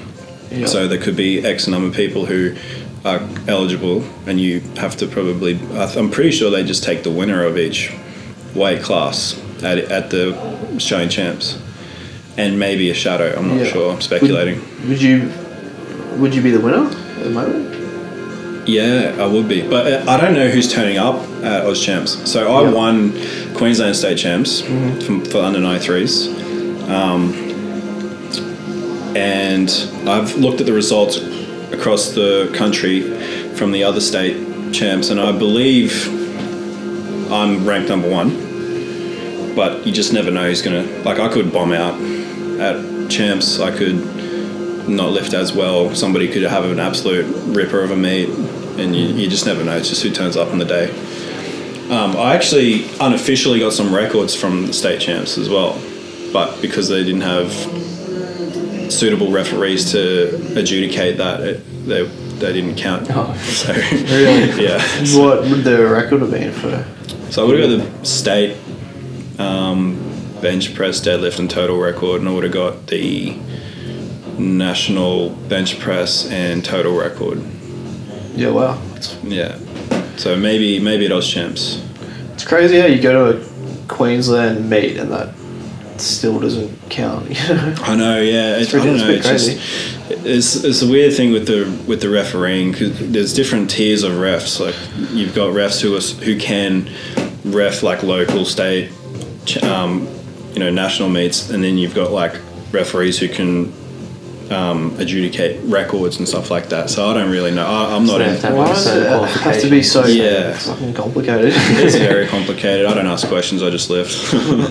Yep. So there could be X number of people who are eligible, and you have to probably... I'm pretty sure they just take the winner of each weight class at the Australian Champs, and maybe a shadow. I'm not sure. I'm speculating.
Would you be the winner at the moment?
Yeah, I would be, but I don't know who's turning up at Oz Champs. So I won Queensland State Champs for under 93s. And I've looked at the results across the country from the other state champs, and I believe I'm ranked number 1. But you just never know who's going to... Like, I could bomb out at champs. I could not lift as well. Somebody could have an absolute ripper of a meet, and you just never know. It's just who turns up on the day. I actually unofficially got some records from the state champs as well, but because they didn't have suitable referees to adjudicate that, they didn't count. So
really?
Yeah.
What would the record have been for?
So I would have got the state bench press, deadlift and total record, and I would have got the national bench press and total record.
Yeah, wow.
Yeah. So maybe it was champs.
It's crazy how you go to a Queensland meet and that still doesn't count. You know?
I know, yeah. I don't know. It's a weird thing with the refereeing, because there's different tiers of refs. Like you've got refs who can ref like local, state, national meets, and then you've got like referees who can adjudicate records and stuff like that. So I don't really know. I'm not in.
Why does it have to be so fucking complicated?
It's very complicated. I don't ask questions. I just lift.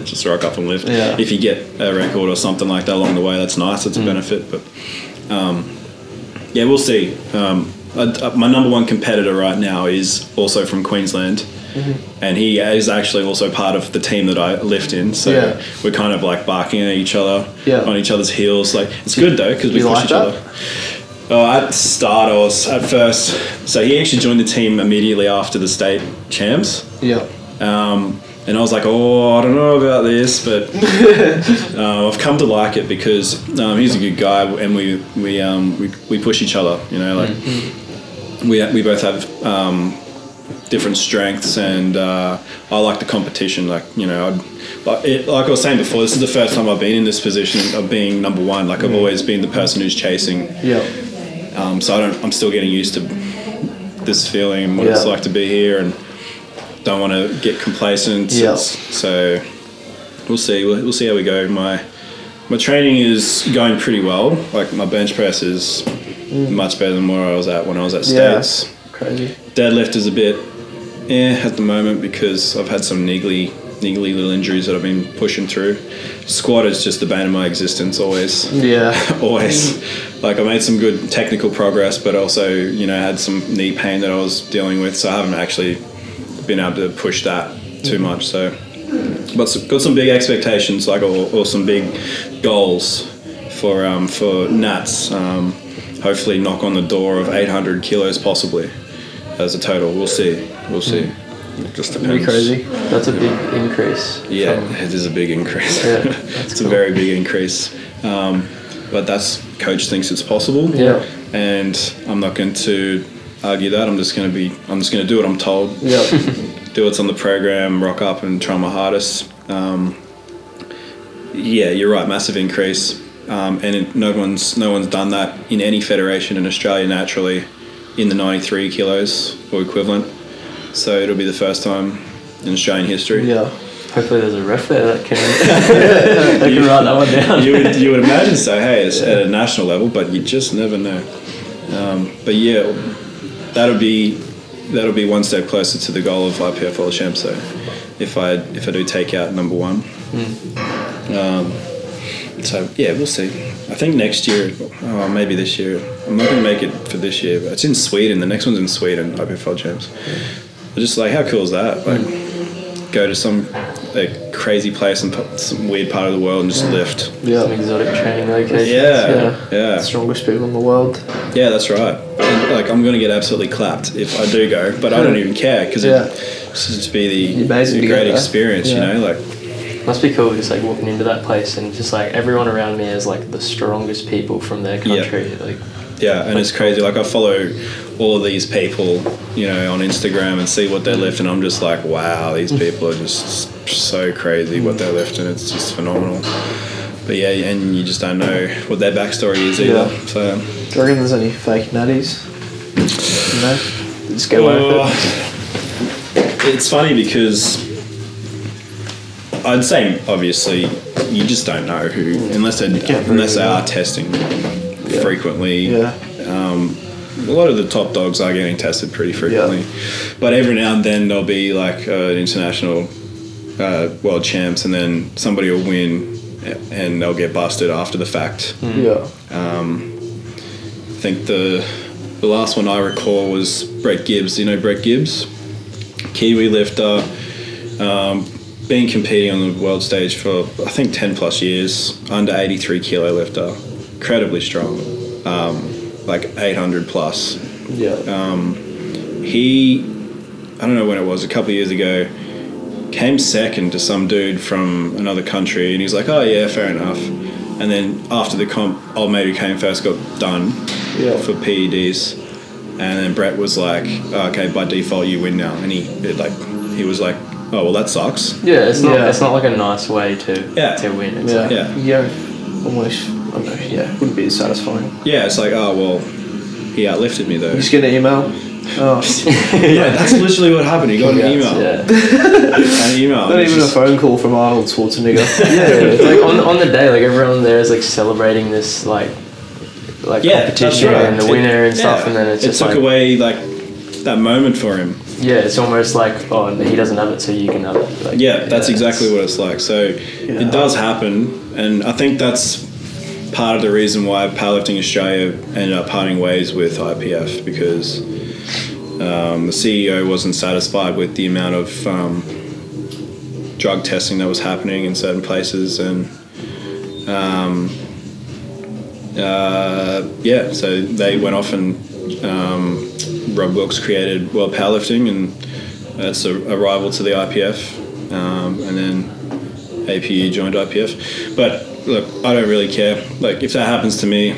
Just rock up and lift.
Yeah.
If you get a record or something like that along the way, that's nice. It's a benefit. But we'll see. My number one competitor right now is also from Queensland. Mm-hmm. And he is actually also part of the team that I lift in, so we're kind of like barking at each other, on each other's heels. Like it's good though, because we push each other. At the start, I was at first. So he actually joined the team immediately after the state champs. Yeah. And I was like, I don't know about this, but I've come to like it because he's a good guy, and we push each other. You know, like we both have. Different strengths, and I like the competition. Like, you know, like I was saying before, this is the first time I've been in this position of being number one. Like I've always been the person who's chasing. Yeah. So I'm still getting used to this feeling and what it's like to be here, and don't want to get complacent. Yeah. So we'll see. We'll see how we go. My training is going pretty well. Like my bench press is much better than where I was at when I was at States.
Yeah. Crazy.
Deadlift is a bit at the moment because I've had some niggly little injuries that I've been pushing through. Squat is just the bane of my existence always. Yeah. Always. Like I made some good technical progress, but also, you know, had some knee pain that I was dealing with, so I haven't actually been able to push that too much. So, but got some big expectations, like or some big goals for Nats. Hopefully knock on the door of 800 kilos possibly as a total. We'll see. It just depends.
Pretty crazy. That's a big increase.
Yeah, it is a big increase. Yeah, it's a very big increase. But coach thinks it's possible. Yeah. And I'm not going to argue that. I'm just going to do what I'm told. Yeah. Do what's on the program, rock up and try my hardest. Yeah, you're right, massive increase. And no one's done that in any federation in Australia naturally in the 93 kilos or equivalent. So it'll be the first time in Australian history.
Yeah. Hopefully there's a ref there that can write that one down.
you would imagine so. Hey, it's at a national level, but you just never know. But yeah, that'll be one step closer to the goal of IPF World Champs. So if I do take out number one. So yeah, we'll see. I think next year, maybe this year. I'm not going to make it for this year, but it's in Sweden. The next one's in Sweden, IPF World Champs. Just like, how cool is that? Like, go to some crazy place and some weird part of the world and just lift.
Yeah, some exotic training locations.
Yeah.
The strongest people in the world.
Yeah, that's right. And, like, I'm going to get absolutely clapped if I do go, but I don't even care because it should just be the great experience, you know, like.
Must be cool just like walking into that place and just like everyone around me is like the strongest people from their country.
And it's crazy. Like I follow all of these people, you know, on Instagram and see what they're lifting. I'm just like, wow, these people are just so crazy what they're lifting. It's just phenomenal. But yeah, and you just don't know what their backstory is either. So,
do you reckon there's any fake natties? No, just get away with
it. It's funny because I'd say obviously you just don't know who unless they are testing frequently. Yeah. A lot of the top dogs are getting tested pretty frequently, but every now and then there'll be like an international world champs, and then somebody will win and they'll get busted after the fact. Yeah. I think the last one I recall was Brett Gibbs. You know Brett Gibbs, Kiwi lifter. Been competing on the world stage for I think 10 plus years, under 83 kilo lifter, incredibly strong, like 800 plus. Yeah. He, I don't know when it was, a couple of years ago, came second to some dude from another country, and he's like, oh yeah, fair enough. And then after the comp, old mate who came first got done for PEDs, and then Brett was like, oh, okay, by default you win now, and he was like oh well, that sucks.
Yeah, it's not like a nice way to win. It's
almost, I don't know, wouldn't be as satisfying.
Yeah, it's like, oh well, he outlifted me though.
You just get an email. Oh.
Yeah, that's literally what happened. He got an email.
Yeah.
An email.
Not even a phone call from Arnold Schwarzenegger.
It's like on the day, like everyone there is like celebrating this like competition and the winner and stuff, and then it
took away like that moment for him.
Yeah, it's almost like, oh, he doesn't have it, so you can have it. Like,
that's exactly what it's like. So it does happen, and I think that's part of the reason why Powerlifting Australia ended up parting ways with IPF, because the CEO wasn't satisfied with the amount of drug testing that was happening in certain places, and so they went off and Rob Wilkes created World Powerlifting, and that's a rival to the IPF, and then APU joined IPF. But look, I don't really care. Like, if that happens to me,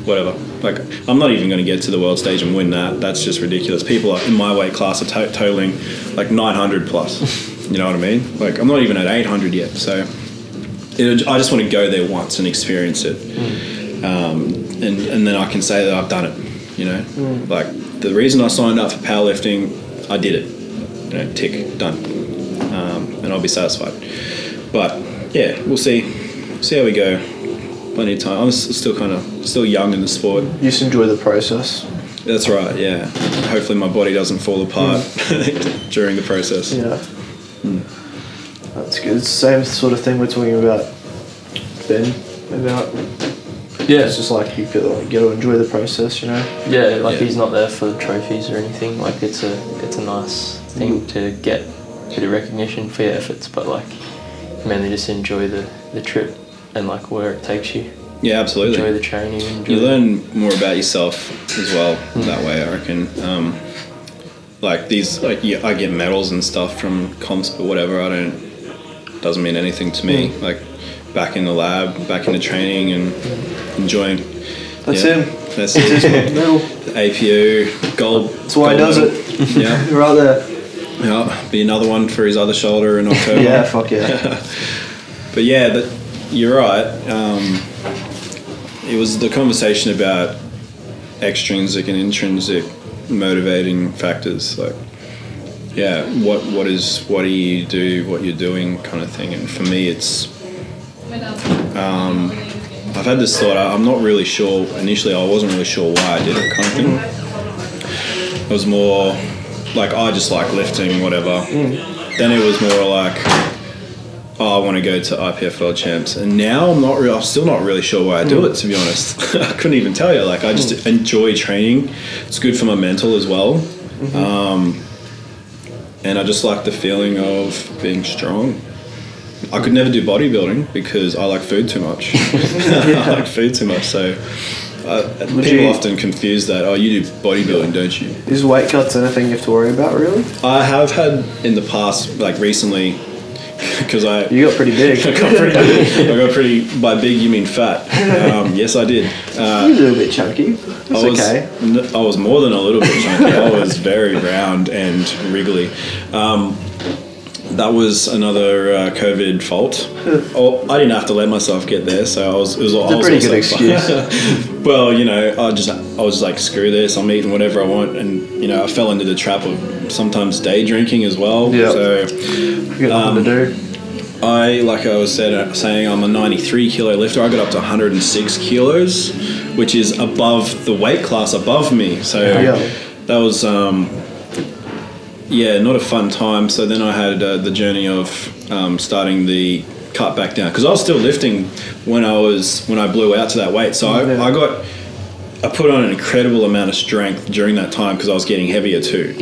whatever. Like, I'm not even going to get to the world stage and win that. That's just ridiculous. People in my weight class are totaling like 900 plus. You know what I mean? Like, I'm not even at 800 yet. So I just want to go there once and experience it. And then I can say that I've done it. You know, like the reason I signed up for powerlifting, I did it. You know, tick, done, and I'll be satisfied. But yeah, we'll see how we go. Plenty of time. I'm still young in the sport.
You just enjoy the process.
That's right. Yeah. Hopefully, my body doesn't fall apart during the process.
Yeah. That's good. It's the same sort of thing we're talking about, Ben. About. Yeah, it's just like you got to enjoy the process, you know.
Yeah, he's not there for trophies or anything. Like it's a nice thing to get a bit of recognition for your efforts, but like mainly just enjoy the trip and like where it takes you.
Yeah, absolutely.
Enjoy the training.
You learn more about yourself as well that way, I reckon. Like these, I get medals and stuff from comps, but whatever. Doesn't mean anything to me. Like, back in the lab, back in the training, and enjoying.
That's him.
That's his medal. APU gold.
That's why he does
medal.
it.
Yeah,
right there.
Yeah, be another one for his other shoulder in October.
Yeah, fuck yeah.
But yeah, you're right. It was the conversation about extrinsic and intrinsic motivating factors, like. Yeah, what do you do, what you're doing kind of thing. And for me, it's, I've had this thought, I'm not really sure, initially I wasn't really sure why I did it kind of thing. It was more like, I just like lifting, whatever. Then it was more like, I want to go to IPF World Champs. And now I'm still not really sure why I do it, to be honest. I couldn't even tell you, like I just enjoy training. It's good for my mental as well. And I just like the feeling of being strong. I could never do bodybuilding because I like food too much. I like food too much. So people often confuse that. Oh, you do bodybuilding, don't you?
Is weight cuts anything you have to worry about, really?
I have had in the past, like recently, because
You got pretty big.
I got pretty. By big, you mean fat? Yes, I did.
You're a little bit chunky. That's okay.
I was more than a little bit chunky. I was very round and wriggly. That was another COVID fault. I didn't have to let myself get there, so it was a pretty good excuse. Well, you know, I was like, screw this. I'm eating whatever I want, and you know, I fell into the trap of sometimes day drinking as well.
Yeah.
So.
You got nothing to do.
Like I was saying, I'm a 93 kilo lifter. I got up to 106 kilos, which is above the weight class above me. So that was, not a fun time. So then I had the journey of starting the cut back down, because I was still lifting when I blew out to that weight. So I put on an incredible amount of strength during that time because I was getting heavier too.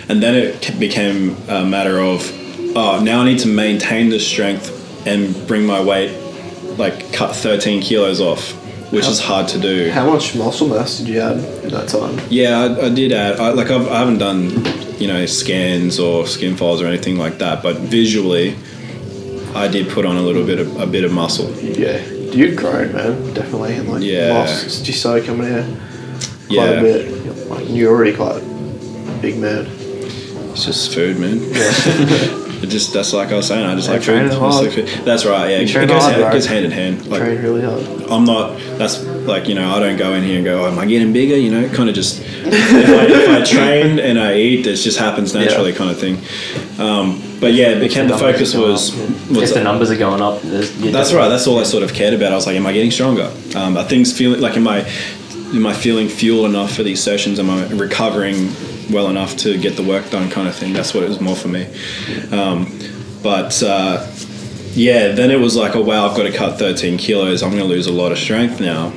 And then it became a matter of, now I need to maintain this strength and bring my weight, like cut 13 kilos off, which is hard to do.
How much muscle mass did you add in that time?
Yeah, I did add. I haven't done, you know, scans or skin folds or anything like that, but visually, I did put on a bit of muscle.
Yeah, you've grown, man, definitely, and like lost just so coming here quite a bit. Like, you're already quite a big man.
It's just food, man. That's like I was saying. I just like
food.
That's right. Yeah, it goes hand in hand. Like,
train really hard.
I'm not. That's like, you know, I don't go in here and go, oh, am I getting bigger? You know, kind of just if I train and I eat, it just happens naturally, kind of thing. But yeah, the focus was
if the numbers are going up.
That's right. That's all I sort of cared about. I was like, am I getting stronger? Are things feeling like am I feeling fuel enough for these sessions? Am I recovering well enough to get the work done, kind of thing? That's what it was more for me. Then it was like, oh wow, I've got to cut 13 kilos. I'm going to lose a lot of strength now.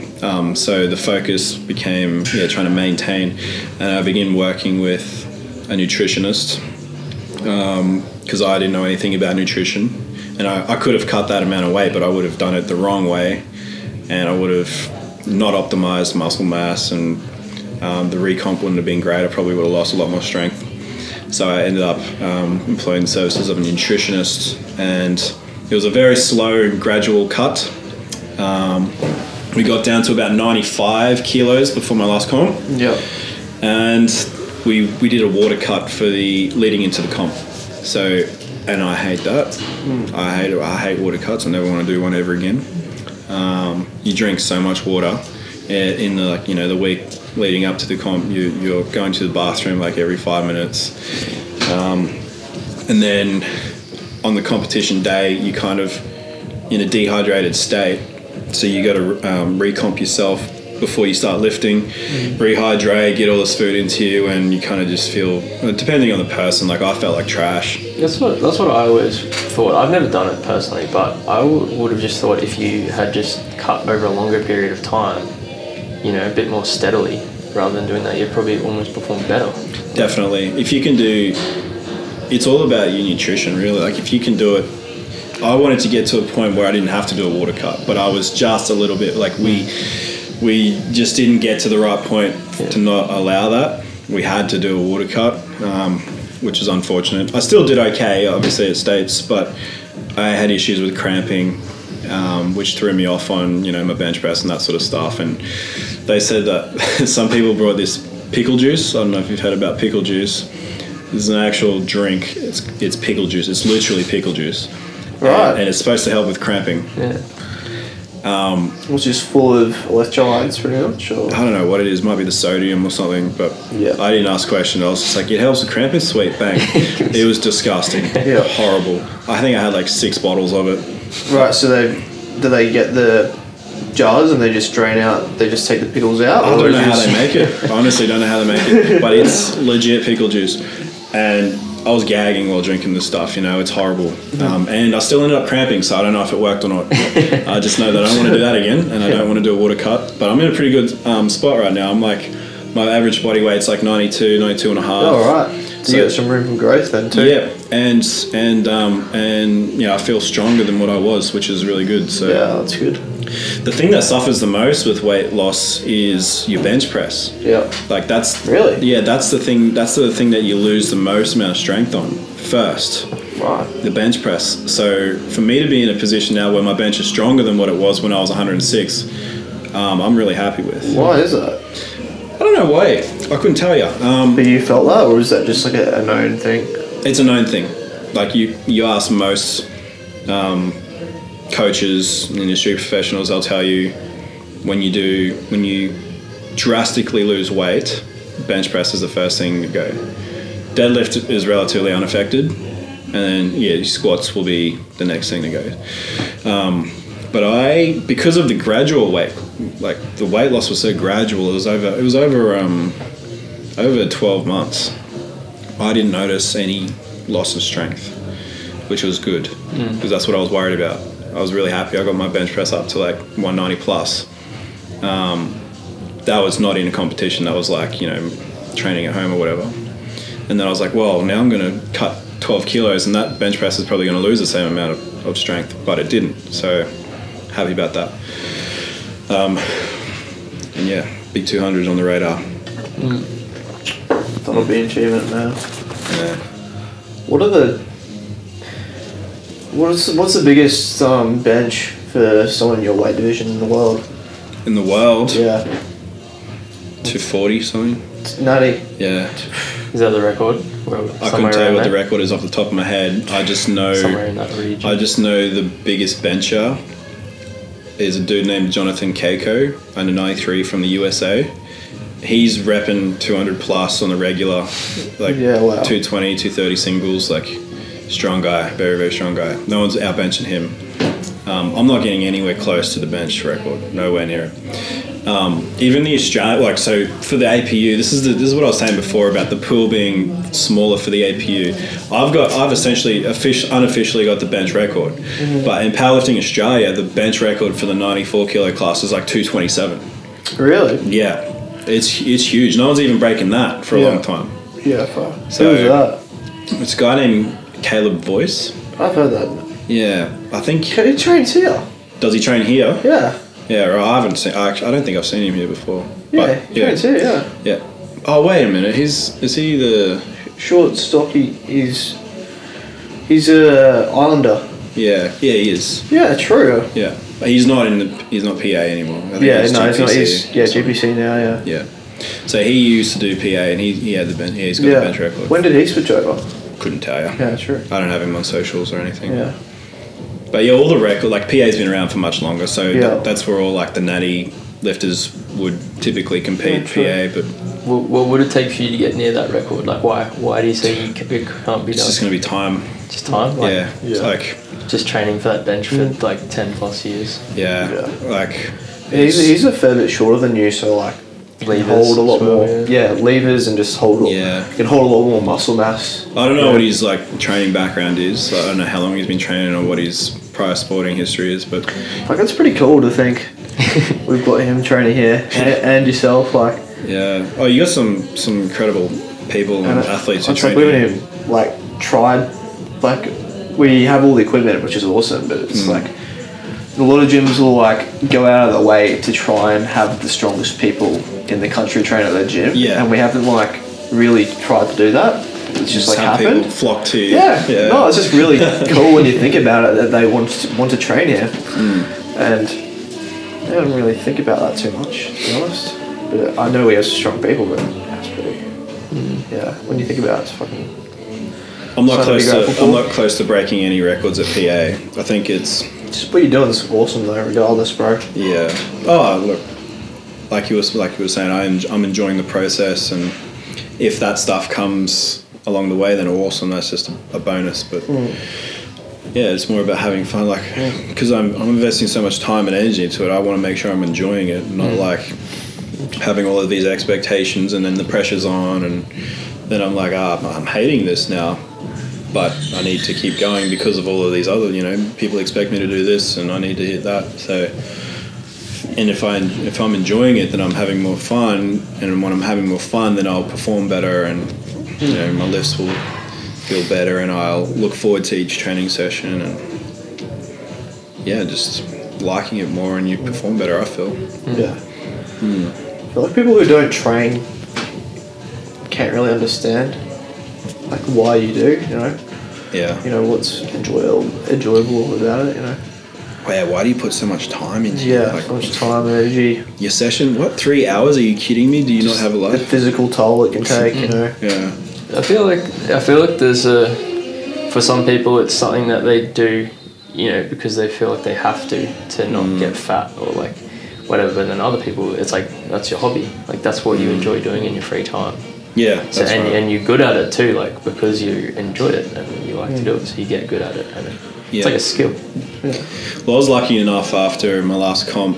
So the focus became trying to maintain, and I began working with a nutritionist because I didn't know anything about nutrition, and I could have cut that amount of weight, but I would have done it the wrong way, and I would have not optimized muscle mass, and the recomp wouldn't have been great. I probably would have lost a lot more strength. So I ended up employing the services of a nutritionist, and it was a very slow and gradual cut. We got down to about 95 kilos before my last comp.
Yeah.
And we did a water cut for the leading into the comp. So, and I hate that. I hate water cuts. I never want to do one ever again. You drink so much water in the week leading up to the comp. You're going to the bathroom like every 5 minutes, and then on the competition day you kind of in a dehydrated state, so you got to recomp yourself before you start lifting, rehydrate, get all this food into you, and you kind of just feel, depending on the person, like I felt like trash.
That's what I always thought. I've never done it personally, but I would have just thought if you had just cut over a longer period of time, you know, a bit more steadily, rather than doing that, you'd probably almost perform better.
Definitely. If you can do, it's all about your nutrition, really. Like if you can do it, I wanted to get to a point where I didn't have to do a water cut, but I was just a little bit like we just didn't get to the right point to not allow that. We had to do a water cut, which is unfortunate. I still did okay, obviously at States, but I had issues with cramping, which threw me off on, you know, my bench press and that sort of stuff. And they said that some people brought this pickle juice. I don't know if you've heard about pickle juice. This is an actual drink. It's pickle juice. It's literally pickle juice.
Right.
And it's supposed to help with cramping.
Yeah. It was just full of electrolytes, pretty much. Or?
I don't know what it is. Might be the sodium or something. But I didn't ask questions. I was just like, it helps with cramping. Sweet, bang. It was disgusting.
Yeah.
Horrible. I think I had like 6 bottles of it.
Right. So do they get the jars and they just drain out? They just take the pickles out?
I don't know how they make it. I honestly don't know how they make it. But it's legit pickle juice. And I was gagging while drinking this stuff, you know, it's horrible. And I still ended up cramping, so I don't know if it worked or not. I just know that I don't want to do that again, and I don't want to do a water cut. But I'm in a pretty good spot right now. I'm like, my average body weight's like 92 and a half.
Oh, right. So you got some room for growth then too.
Yeah, and you know, I feel stronger than what I was, which is really good. So
yeah, that's good.
The thing that suffers the most with weight loss is your bench press.
Yeah.
Like that's
really.
Yeah, that's the thing. That's the thing that you lose the most amount of strength on first.
Right.
The bench press. So for me to be in a position now where my bench is stronger than what it was when I was 106, I'm really happy with.
Why is that?
I don't know why. I couldn't tell you.
But you felt that, or is that just like a known thing?
It's a known thing. Like you ask most coaches, industry professionals, they'll tell you when you drastically lose weight, bench press is the first thing to go. Deadlift is relatively unaffected, and then squats will be the next thing to go. But because of the gradual weight, like the weight loss was so gradual, it was over 12 months. I didn't notice any loss of strength, which was good because that's what I was worried about. I was really happy. I got my bench press up to like 190 plus. That was not in a competition. That was like, you know, training at home or whatever. And then I was like, well, now I'm going to cut 12 kilos and that bench press is probably going to lose the same amount of strength, but it didn't. So happy about that. And yeah, big 200s on the radar.
That'll be an achievement now.
Yeah.
What's the biggest bench for someone in your weight division in the world?
In the world?
Yeah.
240 something.
It's nutty.
Yeah.
Is that the record?
I couldn't tell you what the record is off the top of my head. I just know
somewhere in that region.
I just know the biggest bencher is a dude named Jonathan Keiko, under 93 from the USA. He's repping 200 plus on the regular, like 220, 230 singles, like strong guy, very, very strong guy. No one's out benching him. I'm not getting anywhere close to the bench record, nowhere near it. Even the Australian, like, so for the APU, this is what I was saying before about the pool being smaller for the APU. I've essentially unofficially got the bench record, but in Powerlifting Australia, the bench record for the 94 kilo class is like 227.
Really?
Yeah, it's huge. No one's even breaking that for a long time.
Yeah, fine.
So,
who was that?
It's a guy named Caleb Boyce.
I've heard that.
Yeah, I think.
He trains here.
Does he train here?
Yeah.
Yeah, or I haven't seen. I don't think I've seen him here before.
Yeah,
but,
he trains here. Yeah.
Yeah. Oh wait a minute. Is he the
short, stocky? He's a Islander.
Yeah, he is.
Yeah, true.
Yeah, but he's not PA anymore. I think
he's not. He's GPC now. Yeah.
Yeah. So he used to do PA, and he had the bench. Yeah, he's got the bench record.
When did he switch over?
Couldn't tell you.
Yeah, true.
I don't have him on socials or anything.
Yeah.
But yeah, all the record, like PA's been around for much longer, so that's where all like the natty lifters would typically compete. PA, but
what would it take for you to get near that record? Like, why do you say you can't be done?
It's just going to be time.
Just time. Like,
yeah. It's like
just training for that bench for like 10 plus years.
Yeah. Like
he's a fair bit shorter than you, so like.
Levers
hold a lot more. Yeah, levers and just hold.
Yeah,
you can hold a lot more muscle mass.
I don't know what his like training background is. I don't know how long he's been training or what his prior sporting history is, but
like it's pretty cool to think we've got him training here and yourself. Like
oh, you got some incredible people and athletes who train
here. We've like tried, like we have all the equipment, which is awesome, but it's like. A lot of gyms will like go out of their way to try and have the strongest people in the country train at their gym.
Yeah.
And we haven't like really tried to do that. It's just like happened.
People flock to you.
Yeah. No, it's just really cool when you think about it that they want to train here. And I don't really think about that too much, to be honest. But I know we have strong people, but that's pretty. Yeah. When you think about it, it's fucking.
I'm not close to breaking any records at PA. I think it's.
Just what you're doing is awesome though, regardless, bro.
Yeah. Oh, look, like you were saying, I'm enjoying the process, and if that stuff comes along the way, then awesome. That's just a bonus. But yeah, it's more about having fun. Like, because I'm investing so much time and energy into it, I want to make sure I'm enjoying it, not like having all of these expectations and then the pressure's on, and then I'm like, I'm hating this now. But I need to keep going because of all of these other, people expect me to do this and I need to hit that. So, and if I'm enjoying it, then I'm having more fun. And when I'm having more fun, then I'll perform better and, my lifts will feel better and I'll look forward to each training session and, just liking it more and you perform better, I feel.
Yeah. I feel like people who don't train can't really understand like why you do,
Yeah.
What's enjoyable about it,
Why do you put so much time into it?
Yeah, so much time, energy.
Your session, 3 hours? Are you kidding me? Do you not have a life?
The physical toll it can take,
Yeah.
I feel like there's for some people it's something that they do, because they feel like they have to not get fat or like whatever. And then other people, it's like that's your hobby, like that's what you enjoy doing in your free time.
Yeah,
so and you're good at it too, like because you enjoy it and you like to do it, so you get good at it, and it's like a skill.
Yeah.
Well, I was lucky enough after my last comp.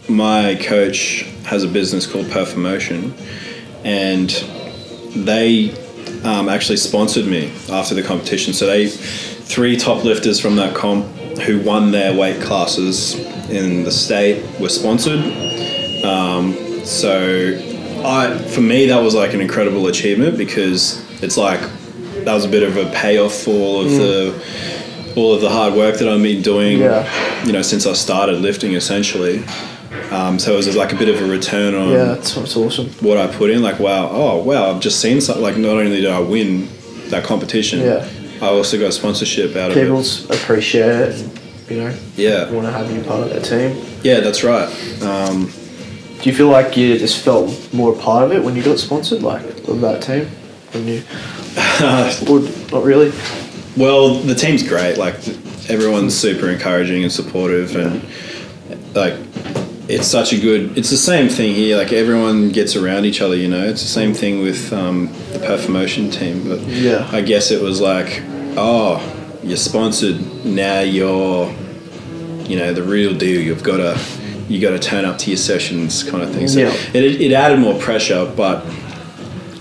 My coach has a business called Performotion, and they actually sponsored me after the competition. So 3 top lifters from that comp who won their weight classes in the state were sponsored. For me, that was like an incredible achievement because it's like that was a bit of a payoff for all of the hard work that I've been doing, since I started lifting essentially. So it was like a bit of a return on
that's awesome.
What I put in. Like, wow, I've just seen something. Like, not only did I win that competition, I also got sponsorship out of it.
People appreciate it,
Yeah.
want to have you part of their team.
Yeah, that's right.
Do you feel like you just felt more a part of it when you got sponsored, like of that team? When you, or not really?
Well, the team's great. Like everyone's super encouraging and supportive, and like it's such a good. It's the same thing here. Like everyone gets around each other. You know, it's the same thing with the Performotion team. But I guess it was like, oh, you're sponsored now. You're, you know, the real deal. You got to turn up to your sessions, kind of thing. So it added more pressure, but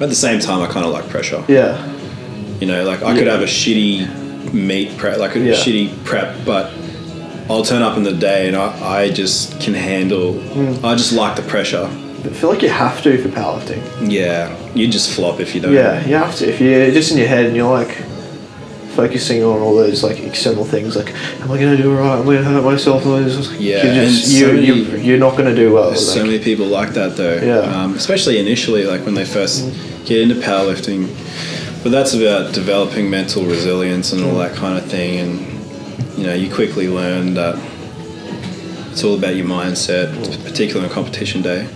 at the same time, I kind of like pressure.
Yeah.
You know, like I could have a shitty meet prep, like a shitty prep, but I'll turn up in the day and I just can handle. I just like the pressure.
I feel like you have to for powerlifting.
Yeah, you just flop if you don't.
Yeah, you have to. If you're just in your head and you're like focusing on all those like external things, like am I going to do it right? Am I going to hurt myself? You're not going to do well.
There's so many people like that though.
Yeah.
Especially initially, like when they first get into powerlifting. But that's about developing mental resilience and all that kind of thing, and you know, you quickly learn that it's all about your mindset, particularly on competition day.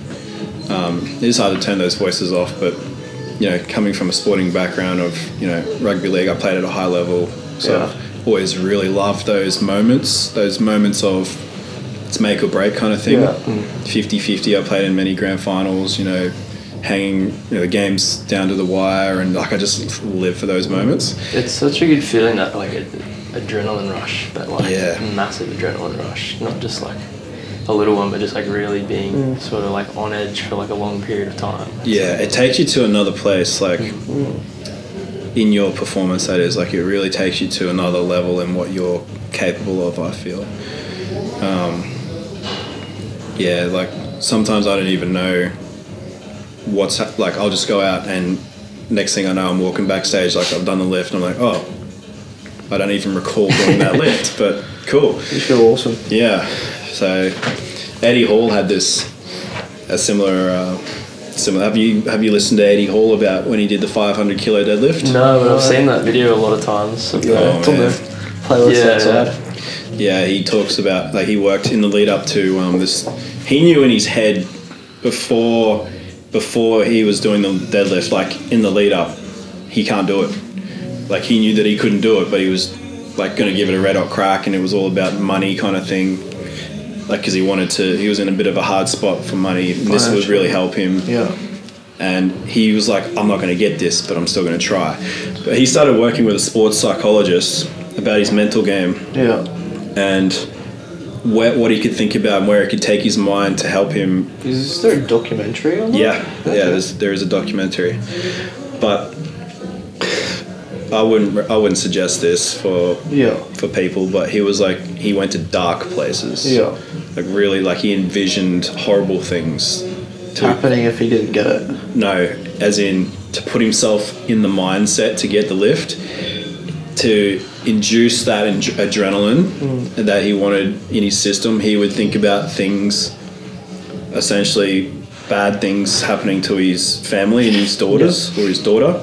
It is hard to turn those voices off, but you know, coming from a sporting background of, you know, rugby league, I played at a high level, so I've always really loved those moments of it's make or break kind of thing. 50-50, I played in many grand finals, you know, hanging, you know, the games down to the wire, and like I just live for those moments.
It's such a good feeling, that like adrenaline rush, that like massive adrenaline rush, not just like a little one, but just like really being sort of like on edge for like a long period of time. Yeah,
it takes you to another place, like in your performance, that is, like it really takes you to another level in what you're capable of, I feel. Like sometimes I don't even know like I'll just go out and next thing I know I'm walking backstage, like I've done the lift and I'm like, oh, I don't even recall doing that lift, but cool.
You feel awesome.
Yeah. So Eddie Hall had a similar. Have you listened to Eddie Hall about when he did the 500 kilo deadlift?
No, but I've seen that video a lot of times.
It's on the playlist outside.
Yeah, he talks about like he worked in the lead up to this. He knew in his head before he was doing the deadlift, like in the lead up, he can't do it. Like he knew that he couldn't do it, but he was like going to give it a red hot crack, and it was all about money kind of thing. Like because he was in a bit of a hard spot for money, and this would really help him.
Yeah.
And he was like, I'm not going to get this, but I'm still going to try. But he started working with a sports psychologist about his mental game.
Yeah.
And what he could think about and where it could take his mind to help him.
Is there a documentary on that?
Yeah, there is a documentary, but I wouldn't suggest this for people. But he was like, he went to dark places.
Yeah,
like really, like he envisioned horrible things
happening if he didn't get it.
No, as in to put himself in the mindset to get the lift, to induce that adrenaline that he wanted in his system. He would think about things, essentially bad things happening to his family and his daughters or his daughter,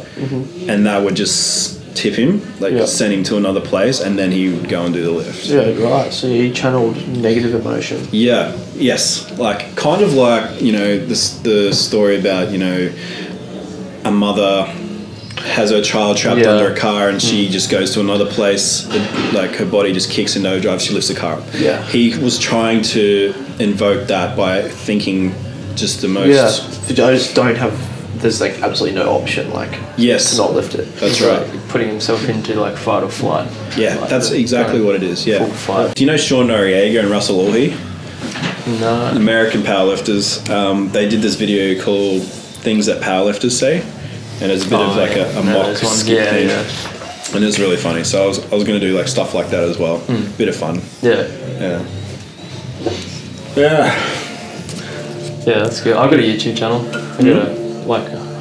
and that would just tip him, like send him to another place, and then he would go and do the lift.
Yeah, right. So he channeled negative emotion.
Yeah, yes. Like, kind of like, you know, the story about, you know, a mother has her child trapped under a car and she just goes to another place, like her body just kicks in overdrive, she lifts the car up.
Yeah.
He was trying to invoke that by thinking just the most...
Yeah, I just don't have... There's like absolutely no option, like, to not lift it.
That's right.
Like putting himself into like fight or flight.
Yeah, like that's exactly what it is, yeah.
Full fight.
Do you know Sean Noriega and Russell Alhey?
No.
American powerlifters. They did this video called Things That Powerlifters Say. And it's a bit of like a mock skit thing. Yeah. And it's really funny. So I was going to do like stuff like that as well. Bit of fun.
Yeah. Yeah, that's good. I've got a YouTube channel.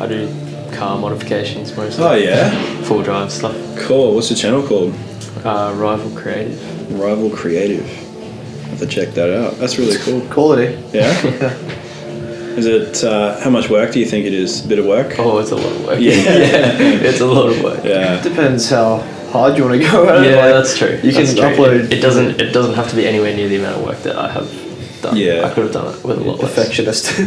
I do car modifications mostly.
Oh yeah?
Full drive stuff.
Cool. What's the channel called?
Rival Creative.
Rival Creative. I have to check that out. That's really cool.
Quality.
Yeah? Is it, how much work do you think it is? A bit of work?
Oh, it's a lot of work. Yeah. It's a lot of work.
Yeah. It depends how hard you want to go at it.
Yeah, that's true.
You can upload.
It doesn't have to be anywhere near the amount of work that I have done.
Yeah.
I could have done it with a lot less.
Perfectionist.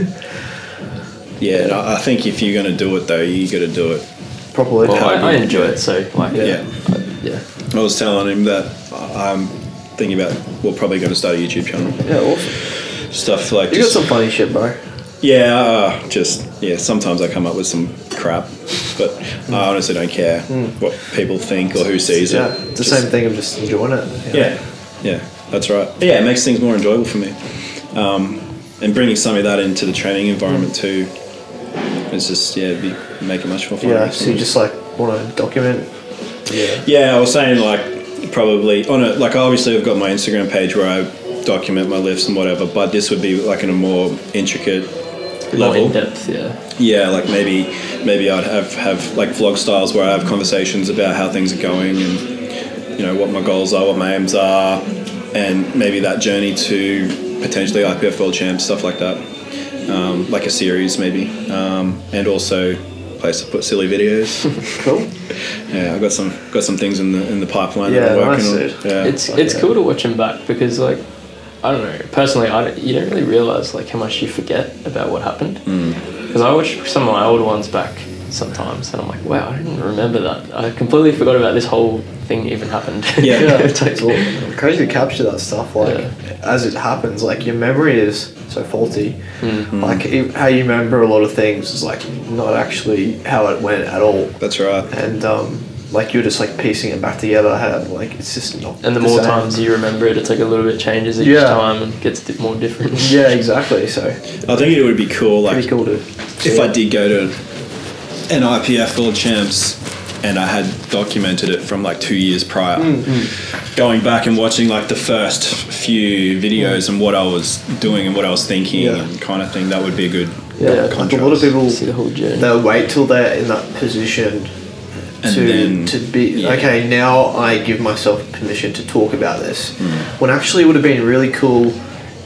Yeah, and I think if you're going to do it though, you got to do it
Properly.
Well, I enjoy it, so like
yeah. I was telling him that I'm thinking about probably going to start a YouTube channel.
Yeah, awesome.
Stuff like
you got some funny shit, bro.
Yeah, sometimes I come up with some crap, but I honestly don't care what people think or who sees it.
It's the same thing of just enjoying it.
Yeah, that's right. But yeah, it makes things more enjoyable for me. And bringing some of that into the training environment too, it's just, make it much more fun.
Yeah, so you just like want to document?
Yeah, I was saying like probably, obviously I've got my Instagram page where I document my lifts and whatever, but this would be like in a more intricate level.
More in depth,
Yeah, like maybe I'd have like vlog styles where I have conversations about how things are going and, you know, what my goals are, what my aims are, and maybe that journey to potentially IPF World Champs, stuff like that. Like a series maybe. And also place to put silly videos.
Cool.
Yeah, I've got some things in the pipeline that I'm working on. Yeah.
It's cool to watch them back because, like, I don't know, personally, you don't really realise like how much you forget about what happened. Because I watch some of my older ones back sometimes and I'm like, wow, I didn't remember that. I completely forgot about this whole thing even happened.
It's crazy to capture that stuff as it happens. Like, your memory is so faulty. Like, how you remember a lot of things is like not actually how it went at all.
That's right.
And like, you're just like piecing it back together. Like, it's just not.
And the more times you remember it, it's like a little bit changes each time and gets a bit more different.
Yeah, exactly. So
I think it would be cool. Like,
pretty cool to
if I did go to an IPF World Champs and I had documented it from like 2 years prior, going back and watching like the first few videos and what I was doing and what I was thinking and kind of thing, that would be a good contrast.
A lot of people,
see the whole journey.
They'll wait till they're in that position to be okay, now I give myself permission to talk about this, when actually it would have been really cool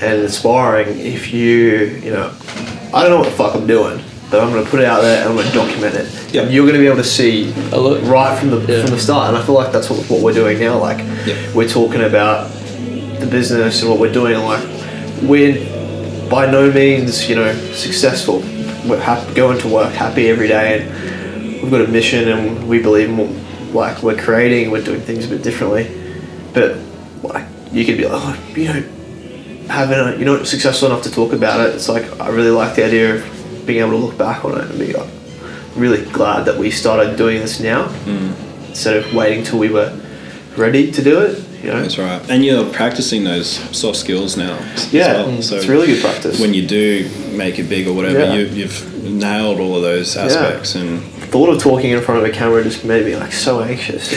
and inspiring if you know, I don't know what the fuck I'm doing, but I'm going to put it out there and I'm going to document it. And you're going to be able to see right from the start. And I feel like that's what we're doing now. Like, we're talking about the business and what we're doing. Like, we're by no means, you know, successful. We're going to work happy every day, and we've got a mission, and we believe in what, like, we're creating. We're doing things a bit differently. But like, you could be like, oh, you know, you're not successful enough to talk about it. It's like, I really like the idea of being able to look back on it and be like, really glad that we started doing this now instead of waiting till we were ready to do it. You know?
That's right. And you're practicing those soft skills now.
Yeah, so it's really good practice.
When you do make it big or whatever, you've nailed all of those aspects. And
the thought of talking in front of a camera just made me like so anxious.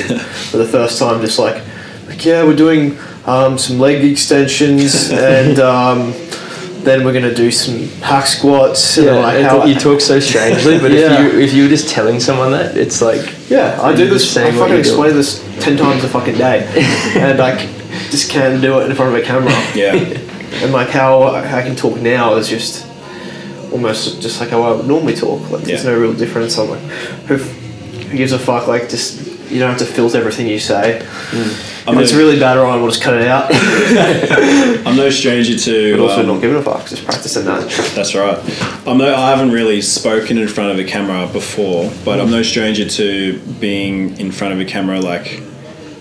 For the first time, just like we're doing some leg extensions and then we're gonna do some hack squats.
You talk so strangely, but if you were just telling someone that, it's like
I do this. I fucking explain this 10 times a fucking day, and I just can't do it in front of a camera. And like how I can talk now is just almost just like how I would normally talk. Like there's no real difference. I'm like, who gives a fuck? Like, just, you don't have to filter everything you say. If it's really bad, Ryan, we'll just cut it out.
I'm no stranger to...
But also not giving a fuck, just practicing that.
That's right. I haven't really spoken in front of a camera before, but I'm no stranger to being in front of a camera, like...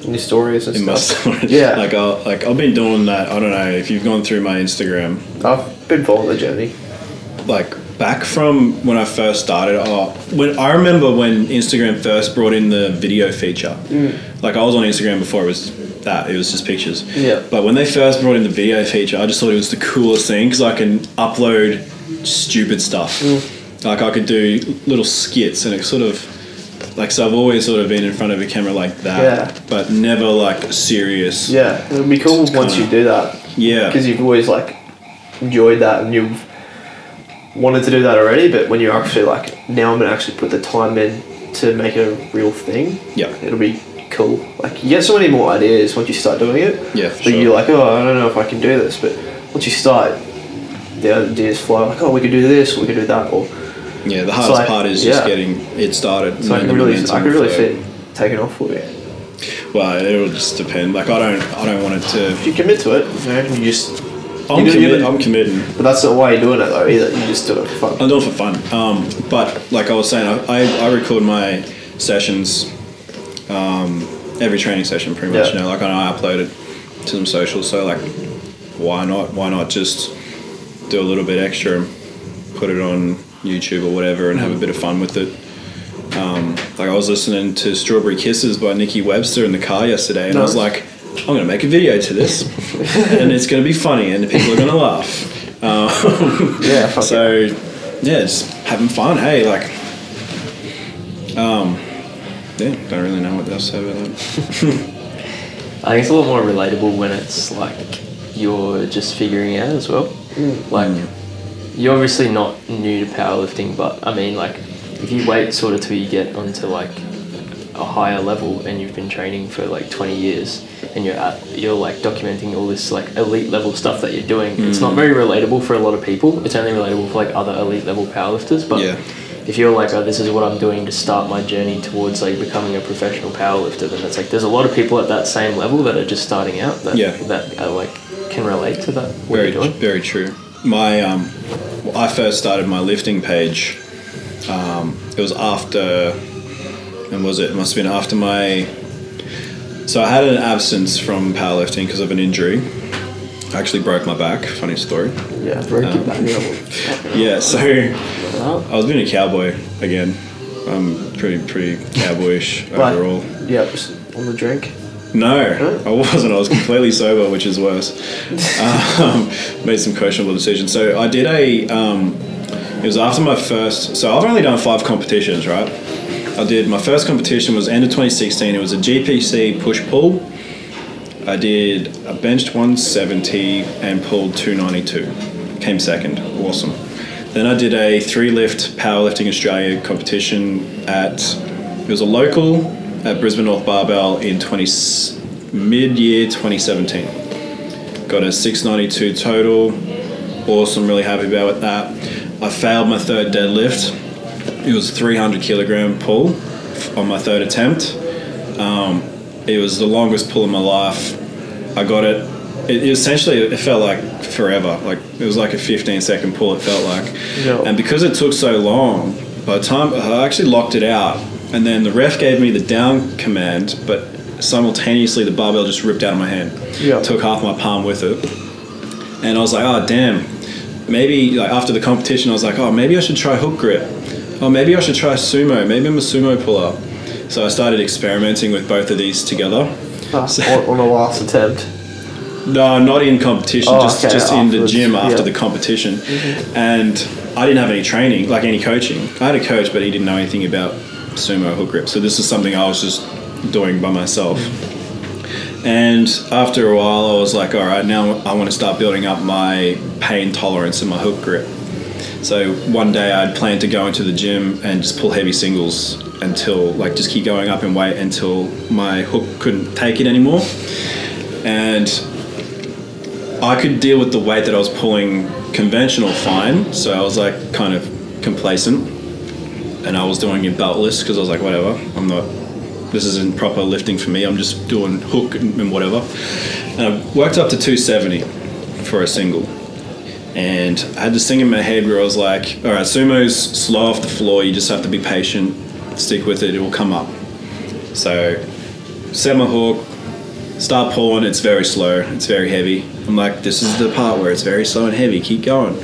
In your stories and stuff.
In my stories. I've been doing that, I don't know, if you've gone through my Instagram.
I've been following the journey.
Like, back from when I first started, I remember when Instagram first brought in the video feature. Like, I was on Instagram before it was just pictures. But when they first brought in the video feature, I just thought it was the coolest thing because I can upload stupid stuff. Like, I could do little skits, and it sort of, like, so I've always sort of been in front of a camera like that, but never like serious.
It would be cool once you do that. Because you've always like enjoyed that and you've wanted to do that already, but when you're actually like, now I'm gonna actually put the time in to make it a real thing, it'll be cool. Like, you get so many more ideas once you start doing it. But you're like, oh, I don't know if I can do this, but once you start, the ideas flow, like, oh, we could do this, or we could do that, or
the hardest part is just getting it started.
So I can really see it taking off for you.
Well, it'll just depend. Like, I don't want it to.
If you commit to it, you know, you just
I'm committing.
But that's not why you're doing it though either. You just do it for fun.
I'm doing it for fun. But like I was saying, I record my sessions, every training session pretty much. You know, like I upload it to some socials. So like, why not just do a little bit extra and put it on YouTube or whatever and have a bit of fun with it. Like I was listening to Strawberry Kisses by Nikki Webster in the car yesterday, and I was like, I'm going to make a video to this, and it's going to be funny, and people are going to laugh. So just having fun. Hey, like, don't really know what else to say about that.
I think it's a lot more relatable when it's like you're just figuring it out as well. Like, you're obviously not new to powerlifting, but I mean, like, if you wait sort of till you get onto like a higher level and you've been training for like 20 years and you're like documenting all this like elite level stuff that you're doing, it's not very relatable for a lot of people. It's only relatable for like other elite level powerlifters. But if you're like, oh, this is what I'm doing to start my journey towards like becoming a professional powerlifter, then it's like there's a lot of people at that same level that are just starting out that are like can relate to that.
Very true. My I first started my lifting page. It was after, and it must have been after so I had an absence from powerlifting because of an injury. I actually broke my back, funny story.
Yeah, broke your back.
So I was being a cowboy again. I'm pretty cowboyish overall.
Yeah, just on the drink?
No, I wasn't. I was completely sober, which is worse. Made some questionable decisions. So I did it was after my first, so I've only done 5 competitions, right? My first competition was end of 2016. It was a GPC push-pull. I benched 170 and pulled 292. Came second. Awesome. Then I did a 3-lift Powerlifting Australia competition it was a local at Brisbane North Barbell in mid-year 2017. Got a 692 total. Awesome, really happy about that. I failed my 3rd deadlift. It was a 300 kilogram pull on my 3rd attempt. It was the longest pull of my life. I got it. It felt like forever. Like it was like a 15-second pull. It felt like, and because it took so long, by the time I actually locked it out, and then the ref gave me the down command, but simultaneously the barbell just ripped out of my hand. Took half my palm with it, and I was like, oh damn. Maybe like after the competition, I was like, oh, maybe I should try hook grip. Oh, maybe I should try sumo. Maybe I'm a sumo puller. So I started experimenting with both of these together.
On the last attempt?
No, not in competition, just in the gym after the competition. And I didn't have any training, like any coaching. I had a coach, but he didn't know anything about sumo hook grip. So this is something I was just doing by myself. And after a while, I was like, all right, now I want to start building up my pain tolerance and my hook grip. So one day I'd planned to go into the gym and just pull heavy singles until, like, just keep going up in weight until my hook couldn't take it anymore. And I could deal with the weight that I was pulling conventional fine. So I was like kind of complacent, and I was doing it beltless because I was like, whatever, this isn't proper lifting for me. I'm just doing hook and whatever. And I worked up to 270 for a single. And I had this thing in my head where I was like, all right, sumo's slow off the floor. You just have to be patient, stick with it. It will come up. So set my hook, start pulling. It's very slow. It's very heavy. I'm like, this is the part where it's very slow and heavy. Keep going.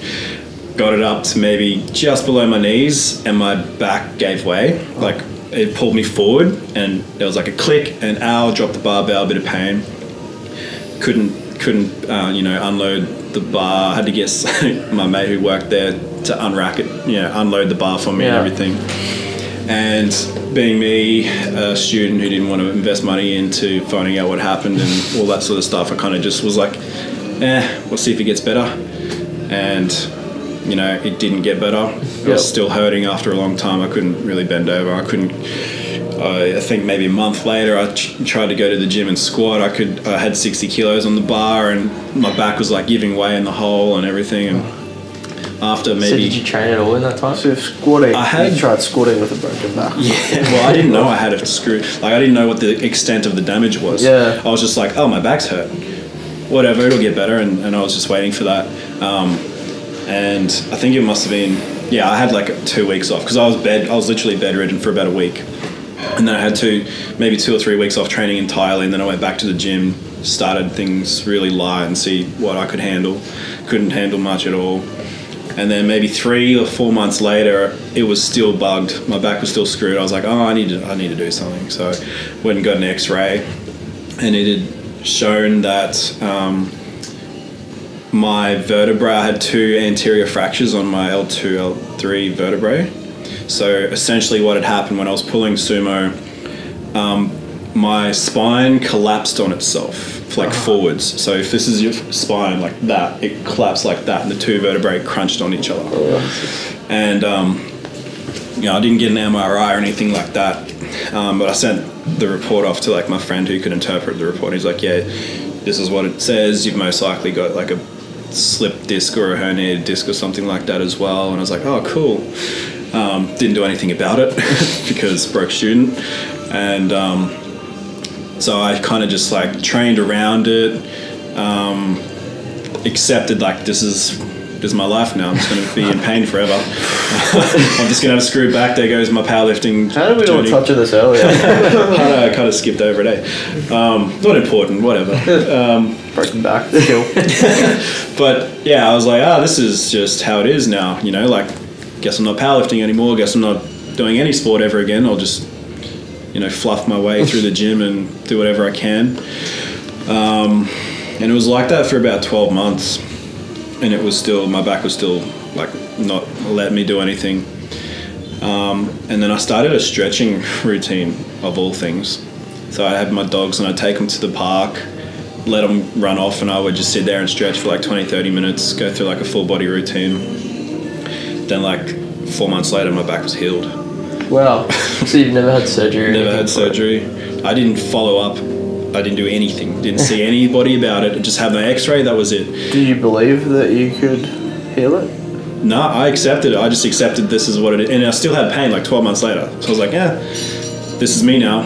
Got it up to maybe just below my knees, and my back gave way. Like, it pulled me forward, and there was like a click, and dropped the barbell, a bit of pain. Couldn't unload the bar. I had to get my mate who worked there to unrack it, unload the bar for me and everything. And being me, a student who didn't want to invest money into finding out what happened and all that sort of stuff, I kind of just was like, we'll see if it gets better. And it didn't get better. I was still hurting after a long time. I couldn't really bend over. I think maybe a month later, I tried to go to the gym and squat. I had 60 kilos on the bar, and my back was like giving way in the hole and everything. And after maybe...
So did you train at all in that time?
So squatting, you tried squatting with a broken back.
Yeah, well, I didn't know I had a screw. Like, I didn't know what the extent of the damage was.
Yeah.
I was just like, oh, my back's hurt. whatever, it'll get better. And I was just waiting for that. And I think it must have been, I had like 2 weeks off because I was literally bedridden for about a week. And then I had maybe 2 or 3 weeks off training entirely. And then I went back to the gym, started things really light and see what I could handle. Couldn't handle much at all. And then maybe 3 or 4 months later, it was still bugged. My back was still screwed. I was like, I need to do something. So I went and got an X-ray, and it had shown that my vertebrae, I had 2 anterior fractures on my L2, L3 vertebrae. So essentially what had happened when I was pulling sumo, my spine collapsed on itself, like forwards. So if this is your spine like that, it collapsed like that, and the 2 vertebrae crunched on each other. And I didn't get an MRI or anything like that, but I sent the report off to like my friend who could interpret the report. He's like, this is what it says. You've most likely got like a slipped disc or a herniated disc or something like that as well. And I was like, oh, cool. Didn't do anything about it because broke student. And so I kind of just like trained around it, accepted like this is my life now. I'm just going to be in pain forever. I'm just going to have a screwed back. There goes my powerlifting.
How did we not touch on this earlier?
I kind of skipped over it. Not important, whatever.
Broken back, still.
But yeah, I was like, this is just how it is now. Like, guess I'm not powerlifting anymore. Guess I'm not doing any sport ever again. I'll just fluff my way through the gym and do whatever I can. And it was like that for about 12 months. And my back was still like not letting me do anything. And then I started a stretching routine of all things. So I had my dogs and I'd take them to the park, let them run off, and I would just sit there and stretch for like 20-30 minutes, go through like a full body routine. Then like 4 months later, my back was healed.
Wow. So you've never had surgery?
Never had surgery. I didn't follow up. I didn't do anything. Didn't see anybody about it. Just had my X-ray. That was it.
Did you believe that you could heal it?
No, I accepted it. I just accepted this is what it is. And I still had pain like 12 months later. So I was like, this is me now.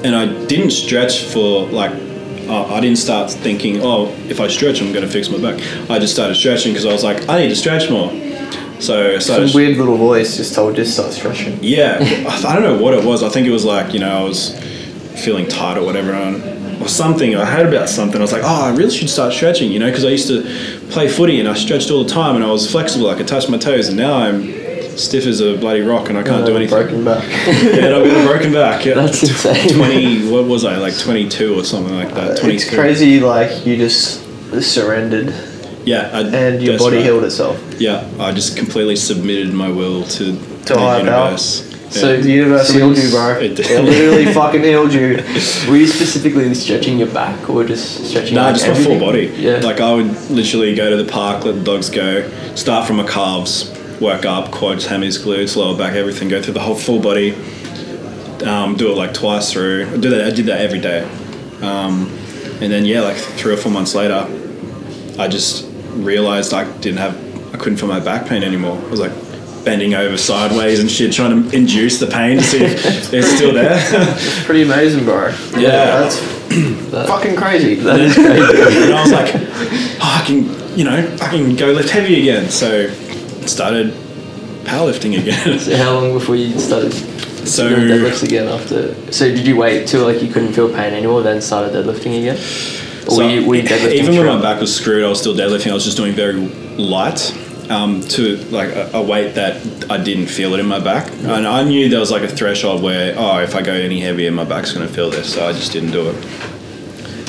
And I didn't stretch for like, I didn't start thinking, if I stretch, I'm going to fix my back. I just started stretching because I was like, I need to stretch more. So I started.
Some weird little voice just told you to start stretching.
Yeah. I don't know what it was. I think it was like, I was feeling tight or whatever, or something. I heard about something. I was like, I really should start stretching, because I used to play footy and I stretched all the time and I was flexible. I could touch my toes, and now I'm stiff as a bloody rock and I can't do anything.
Broken back.
Yeah, I've got a broken back. Yeah.
That's insane.
20, what was I, like 22 or something like that. 22.
It's crazy, like you just surrendered.
Yeah.
And your body healed itself.
Yeah, I just completely submitted my will to the
higher
universe.
So the universe healed you, bro. It literally fucking healed you.
Were you specifically stretching your back or just stretching?
No, just
everything?
my full body.
Yeah.
Like I would literally go to the park, let the dogs go, start from my calves, work up, quads, hammies, glutes, lower back, everything, go through the whole full body. Do it like twice through. I did that every day. And then like 3 or 4 months later, I just realized I couldn't feel my back pain anymore. I was like bending over sideways and shit, trying to induce the pain to see if it's still there.
It's pretty amazing, bro.
Yeah.
That's fucking crazy.
That is crazy.
And I was like, I can go lift heavy again. So started powerlifting again.
So how long before you started doing deadlifts again after? So did you wait till like you couldn't feel pain anymore, then started deadlifting again? Or
so
were you deadlifting?
Even when my back was screwed, I was still deadlifting. I was just doing very light. To like a weight that I didn't feel it in my back, and I knew there was like a threshold where if I go any heavier, my back's going to feel this, so I just didn't do it.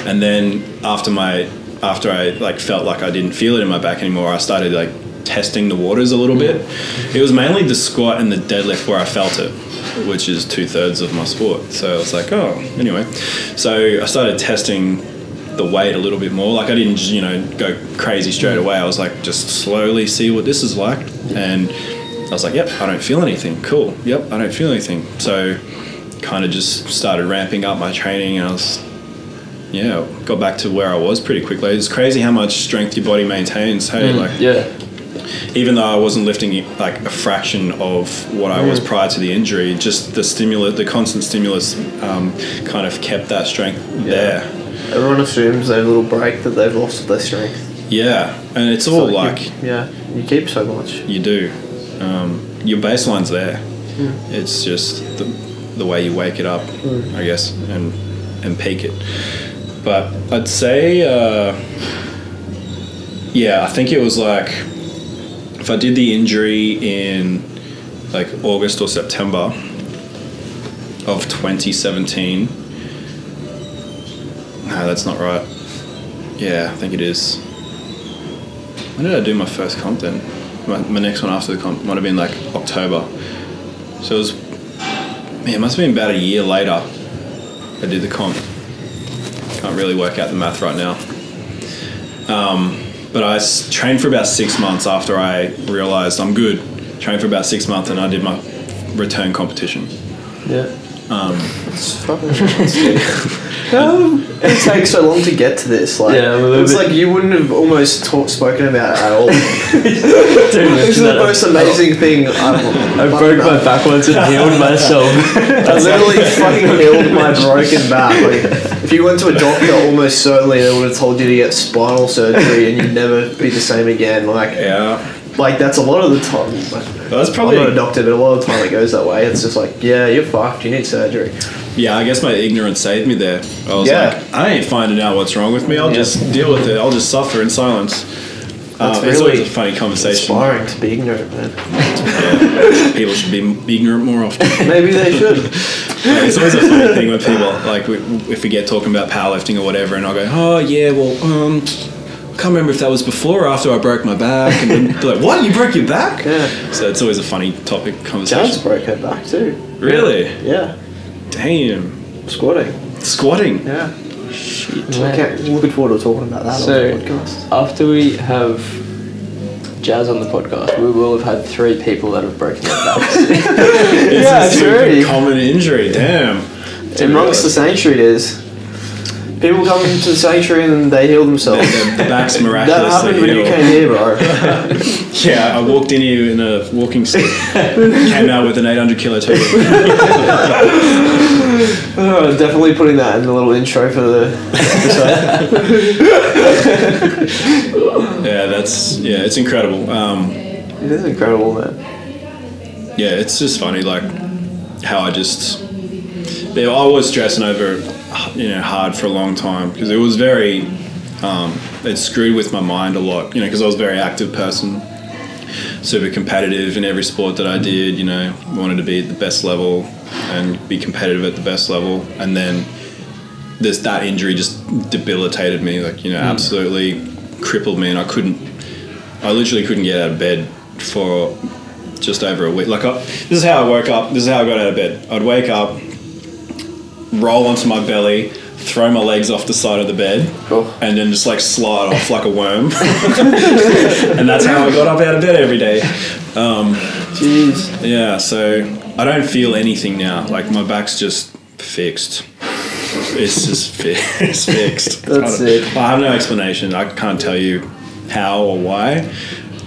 And then after I like felt like I didn't feel it in my back anymore, I started like testing the waters a little bit. It was mainly the squat and the deadlift where I felt it, which is 2/3 of my sport. So I was like, anyway. So I started testing the weight a little bit more. Like I didn't just, go crazy straight away. I was like, just slowly see what this is like. And I was like, yep, I don't feel anything. Cool. Yep, I don't feel anything. So kind of just started ramping up my training, and I was, got back to where I was pretty quickly. It's crazy how much strength your body maintains. Hey, even though I wasn't lifting like a fraction of what I was prior to the injury, just the constant stimulus kind of kept that strength there.
Everyone assumes they have a little break that they've lost their strength.
Yeah, and it's all
you keep so much.
You do. Your baseline's there. It's just the way you wake it up, I guess, and peak it. But I'd say, I think it was like, if I did the injury in like August or September of 2017. No, that's not right. Yeah, I think it is. When did I do my first comp then? My next one after the comp might have been like October. So it was, it must have been about a year later I did the comp. Can't really work out the math right now. But I trained for about 6 months after I realised I'm good. Trained for about 6 months and I did my return competition.
Yeah. It's fucking it takes so long to get to this. Like, it's like you wouldn't have almost spoken about it at all. It's the most amazing thing.
I broke my back once and healed myself.
I literally fucking healed my broken back. Like, if you went to a doctor, almost certainly they would have told you to get spinal surgery and you'd never be the same again. Like, like that's a lot of the time.
That's probably.
I'm not a doctor, but a lot of the time it goes that way. It's just like, yeah, you're fucked. You need surgery.
Yeah, I guess my ignorance saved me there. I was like, I ain't finding out what's wrong with me. I'll just deal with it. I'll just suffer in silence. It's really always a funny conversation.
Inspiring to be ignorant, man.
Yeah, people should be ignorant more often.
Maybe they should.
It's always a funny thing when people, like, if we get talking about powerlifting or whatever, and I'll go, oh yeah, well, I can't remember if that was before or after I broke my back. And then they're like, what? You broke your back?
Yeah.
So it's always a funny topic conversation.
Jazz broke her back too.
Really?
Yeah.
Damn. Squatting?
Yeah.
Shit.
Okay, looking forward to talking about that on the podcast.
After we have Jazz on the podcast, we will have had 3 people that have broken their backs.
It's a common injury, damn.
Amongst the sanctuary it is. People come into the sanctuary and they heal themselves.
The back's miraculous.
That happened when you came here, bro.
Yeah, I walked in here in a walking stick. Came out with an 800 kilo total.
Definitely putting that in the little intro for the episode.
It's incredible.
It is incredible, man.
Yeah, it's just funny, like how I was stressing over, hard for a long time because it was very, it screwed with my mind a lot, because I was a very active person, super competitive in every sport that I did, wanted to be at the best level and be competitive at the best level. And then that injury just debilitated me, absolutely crippled me. And I literally couldn't get out of bed for just over a week. This is how I woke up. This is how I got out of bed. I'd wake up, roll onto my belly, throw my legs off the side of the bed, and then just slide off like a worm. And that's how I got up out of bed every day.
Jeez.
Yeah, so I don't feel anything now. My back's just fixed. It's just it's fixed.
That's it.
I have no explanation. I can't tell you how or why.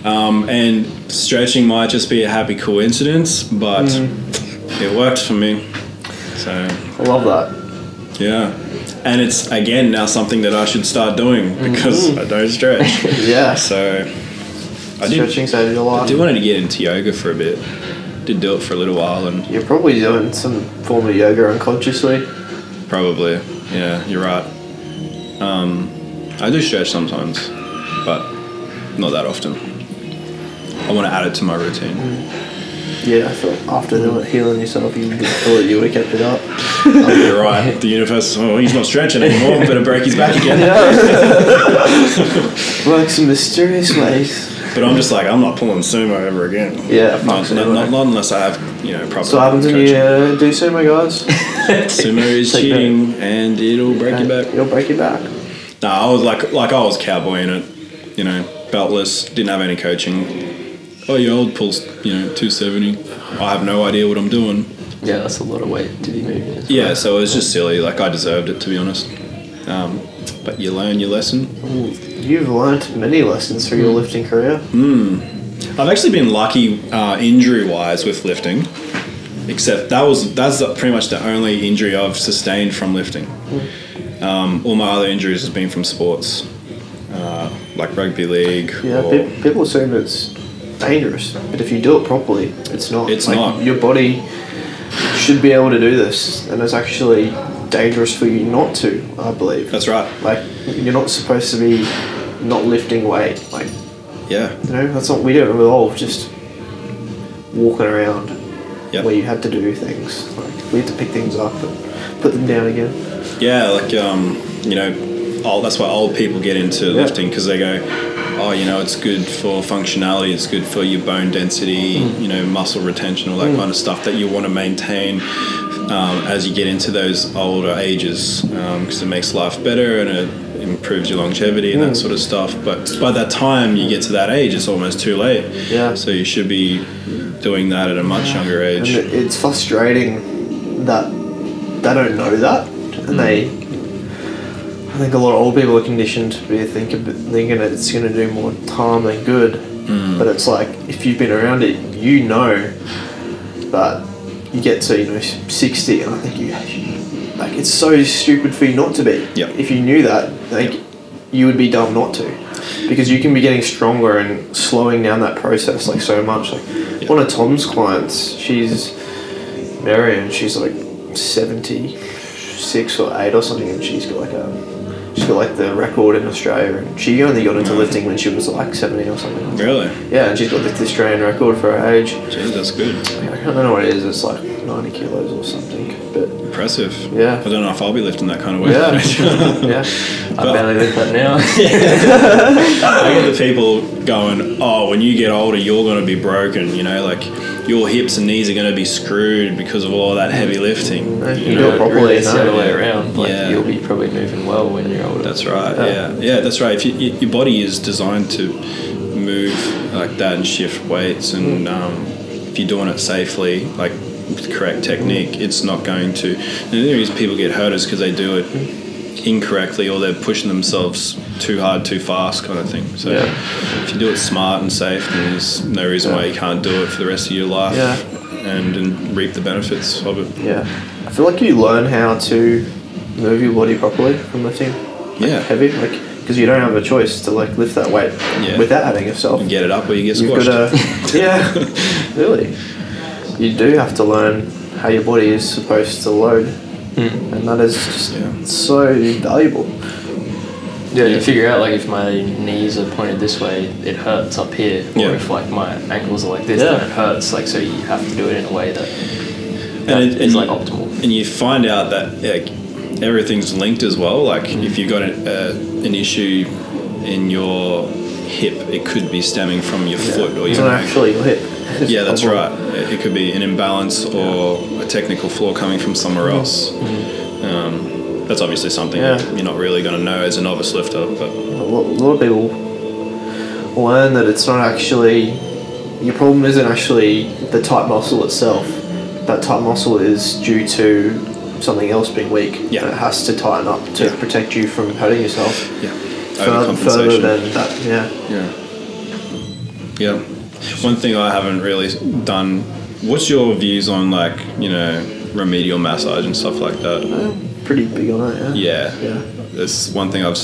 And stretching might just be a happy coincidence, but it worked for me. So
I love that.
Yeah. And it's, again, now something that I should start doing because I don't stretch.
Yeah.
So
stretching saved your life.
I did want to get into yoga for a bit. Did do it for a little while. And
you're probably doing some form of yoga unconsciously.
Probably. Yeah, you're right. I do stretch sometimes, but not that often. I want to add it to my routine.
Yeah, I thought after healing yourself, you thought you would have kept it up.
You're right. The universe, he's not stretching anymore. Better break his back again.
Works in mysterious ways.
But I'm just I'm not pulling sumo ever again.
Yeah,
not unless I have, proper.
So what happens when you do sumo, guys?
Sumo is cheating, and it'll break your back.
It'll break your back.
No, I was I was cowboy in it, beltless, didn't have any coaching. Oh, your old pulls, 270. I have no idea what I'm doing.
Yeah, that's a lot of weight to be moving.
Yeah, so it was just silly. I deserved it, to be honest. But you learn your lesson.
You've learned many lessons through your lifting career.
I've actually been lucky injury-wise with lifting, except that's pretty much the only injury I've sustained from lifting. All my other injuries has been from sports, like rugby league.
Yeah, people assume it's dangerous, but if you do it properly, it's not.
It's not.
Your body should be able to do this, and it's actually dangerous for you not to, I believe.
That's right.
Like, you're not supposed to be not lifting weight. Like,
yeah.
You know, that's not, we don't evolve just walking around where you had to do things. Like, we had to pick things up and put them down again.
Yeah, like, you know, that's why old people get into lifting, because they go, oh, you know, it's good for functionality, it's good for your bone density, you know, muscle retention, all that kind of stuff that you want to maintain as you get into those older ages, because it makes life better and it improves your longevity and that sort of stuff. But by that time you get to that age, it's almost too late. Yeah. So you should be doing that at a much younger age.
And it's frustrating that they don't know that, and I think a lot of old people are conditioned to be thinking it's going to do more harm than good. But it's like, if you've been around it, you know that you get to, you know, 60, and I think like, it's so stupid for you not to be.
Yep.
If you knew that, like, you would be dumb not to, because you can be getting stronger and slowing down that process like so much. Like, one of Tom's clients, she's Marion, she's like 76 or 8 or something, and she's got like the record in Australia, and she only got into lifting when she was like 17 or something.
Really?
Yeah, and she's got the Australian record for her age.
Jeez, that's good.
I don't know what it is, it's like 90 kilos or something. But
impressive.
Yeah.
I don't know if I'll be lifting that kind of weight.
Yeah.
I barely lift that now.
I get the people going, oh, when you get older, you're going to be broken, you know, like your hips and knees are going to be screwed because of all that heavy lifting.
You do it properly,
really, it's the other way around. Like, you'll be probably moving well when you're older.
That's right. Yeah, that's right. If your body is designed to move like that and shift weights, and if you're doing it safely, like with the correct technique, it's not going to. And the reason people get hurt is because they do it incorrectly, or they're pushing themselves too hard, too fast, kind of thing. So if you do it smart and safe, then there's no reason why you can't do it for the rest of your life and reap the benefits of it.
Yeah, I feel like you learn how to move your body properly from lifting heavy, like, because you don't have a choice to like lift that weight without having yourself.
You get it up or you get squashed.
Really. You do have to learn how your body is supposed to load, and that is just so valuable.
Yeah, you figure out, like, if my knees are pointed this way, it hurts up here, or if like my ankles are like this, then it hurts. Like, so you have to do it in a way that is like optimal.
And you find out that everything's linked as well. Like, if you've got an issue in your hip, it could be stemming from your foot or your.
It's not actually your hip.
Yeah, that's right. It could be an imbalance or a technical flaw coming from somewhere else. That's obviously something you're not really going to know as a novice lifter. But
a lot of people learn that it's not actually, your problem isn't actually the tight muscle itself. That tight muscle is due to something else being weak. Yeah. And it has to tighten up to protect you from hurting yourself.
Yeah.
Further than that.
Yeah. One thing I haven't really done, what's your views on, like, you know, remedial massage and stuff like that?
I'm pretty big on it,
Yeah. That's one thing I've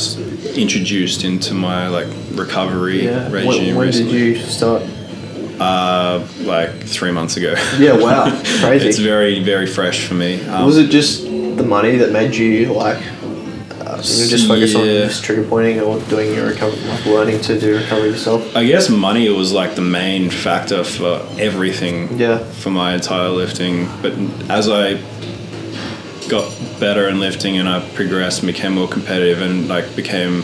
introduced into my, like, recovery regime
when
recently.
Did you start?
Like 3 months ago.
Yeah, wow. Crazy.
It's very, very fresh for me.
Was it just the money that made you, like, just focus on just trigger pointing or doing your recovery, like learning to do recovery yourself?
I guess money was like the main factor for everything for my entire lifting. But as I got better in lifting and I progressed and became more competitive and like became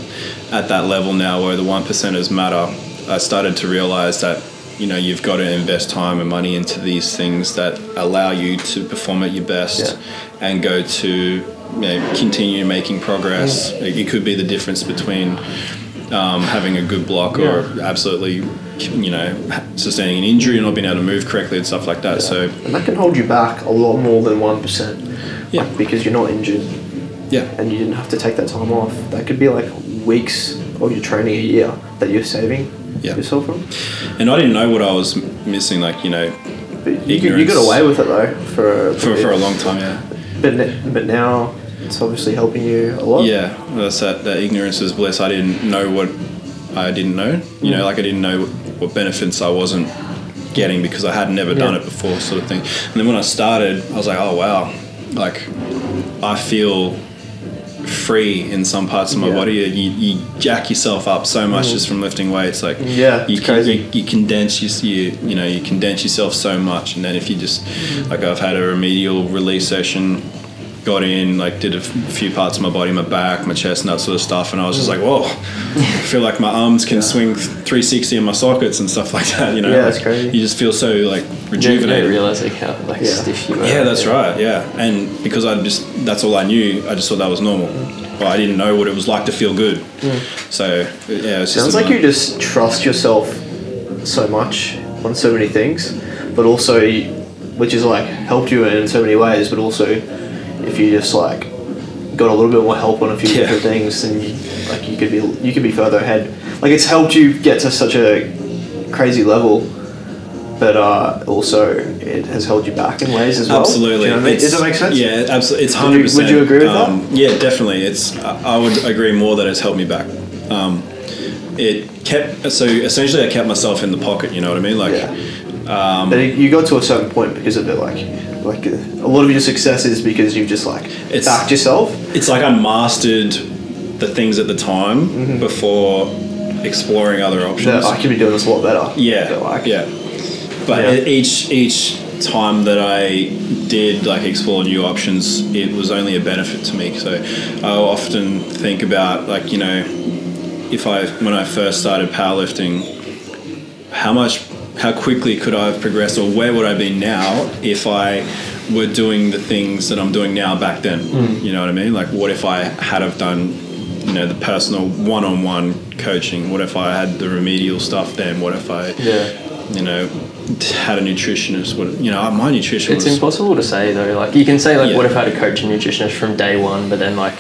at that level now where the 1%ers matter, I started to realize that, you know, you've got to invest time and money into these things that allow you to perform at your best and go to, you know, continue making progress. It could be the difference between having a good block or absolutely, you know, sustaining an injury and not being able to move correctly and stuff like that. So,
and that can hold you back a lot more than 1%. Like, because you're not injured. And you didn't have to take that time off. That could be like weeks of your training a year that you're saving yourself from.
And I didn't know what I was missing, like, you know,
you got away with it though for
a long time,
But now it's obviously helping you a lot.
Yeah, that's that ignorance is bliss. I didn't know what I didn't know. You know, like I didn't know what benefits I wasn't getting because I had never done it before, sort of thing. And then when I started, I was like, oh wow, like I feel free in some parts of my body. You jack yourself up so much just from lifting weights. Like you condense you condense yourself so much, and then if you just like I've had a remedial release session, got in, like did a few parts of my body, my back, my chest, and that sort of stuff, and I was just like, whoa, I feel like my arms can swing 360 in my sockets and stuff like that, you know.
Yeah, that's crazy.
You just feel so like rejuvenated.
You don't realise like how stiff you are.
Yeah, that's right, yeah. And because that's all I knew, I just thought that was normal. Well, I didn't know what it was like to feel good. So yeah, it's
sounds like you just trust yourself so much on so many things, but also which is like helped you in so many ways, but also if you just like got a little bit more help on a few different things, then you could be further ahead. Like it's helped you get to such a crazy level, but also it has held you back in ways as well.
Absolutely.
Do you know what I mean? Does that make sense?
Yeah, absolutely. It's 100%.
Would you agree with that?
Yeah, definitely. I would agree more that it's held me back. Essentially I kept myself in the pocket. You know what I mean? Like,
but you got to a certain point because of it. Like a lot of your success is because you've just backed yourself. It's like
I mastered the things at the time before exploring other options.
Yeah, I could be doing this a lot better.
Yeah, But each time that I did like explore new options, it was only a benefit to me. So I often think about like, you know, when I first started powerlifting, how quickly could I have progressed, or where would I be now if I were doing the things that I'm doing now back then? You know what I mean? Like, what if I had have done, you know, the personal one-on-one coaching? What if I had the remedial stuff then? What if I, you know, had a nutritionist? What, you know, my nutrition
It's impossible to say though. Like, you can say like, what if I had a coach and nutritionist from day one, but then like,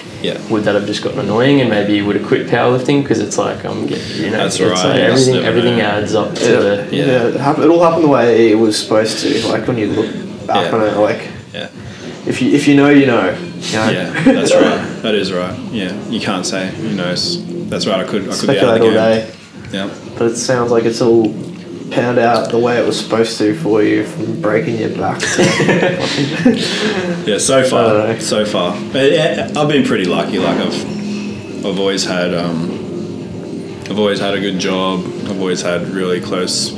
would that have just gotten annoying and maybe you would have quit powerlifting? Because it's like, you know,
that's right.
Like everything adds up to
it all happened the way it was supposed to. Like when you look back on it, like if you know, you know.
Yeah, that's right. That is right. Yeah, you can't say who knows. That's right. I could be out of the
all
game.
day.
Yeah,
but it sounds like it's all panned out the way it was supposed to for you, from breaking your back.
Yeah, so far. But yeah, I've been pretty lucky. Like I've always had a good job. I've always had really close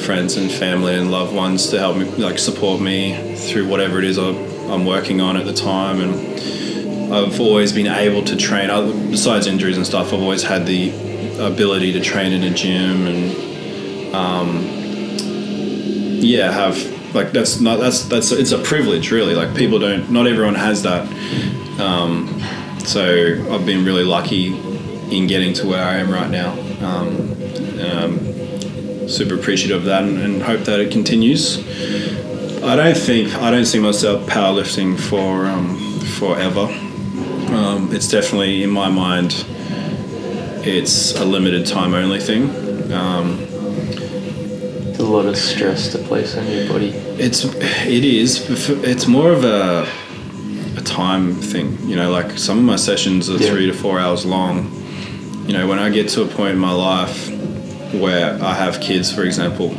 friends and family and loved ones to help me, like support me through whatever it is I'm working on at the time. And I've always been able to train. Besides injuries and stuff, I've always had the ability to train in a gym and have like that's it's a privilege really. Like not everyone has that. So I've been really lucky in getting to where I am right now. Super appreciative of that and hope that it continues. I don't see myself powerlifting for forever. It's definitely in my mind. It's a limited time only thing.
A lot of stress to place on your body.
It is. It's more of a time thing. You know, like some of my sessions are 3 to 4 hours long. You know, when I get to a point in my life where I have kids, for example,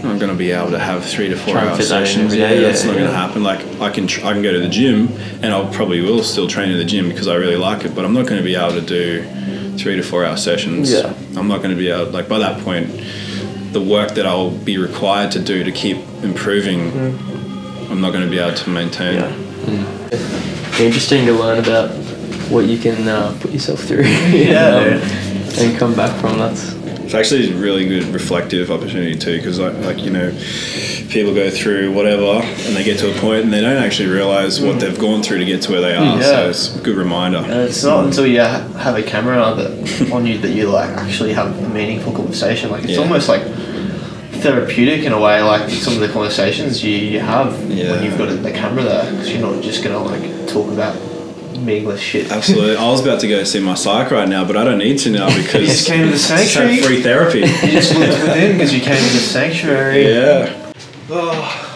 I'm going to be able to have 3 to 4 hour sessions. That's not going to happen. Like I can go to the gym, and I'll probably will still train in the gym because I really like it. But I'm not going to be able to do 3 to 4 hour sessions.
Yeah.
I'm not going to be able, like by that point, the work that I'll be required to do to keep improving, I'm not going to be able to maintain.
Interesting to learn about what you can put yourself through and come back from.
It's actually a really good reflective opportunity too, because like you know, people go through whatever and they get to a point and they don't actually realise what they've gone through to get to where they are. So it's a good reminder.
And it's not until you have a camera on you that you like actually have a meaningful conversation. Like it's almost like therapeutic in a way. Like some of the conversations you have when you've got the camera there, because you're not just gonna like talk about meaningless shit.
Absolutely. I was about to go see my psych right now, but I don't need to now because
you just came to the sanctuary.
Free therapy.
You just looked within because you came to the sanctuary.
Yeah. Oh.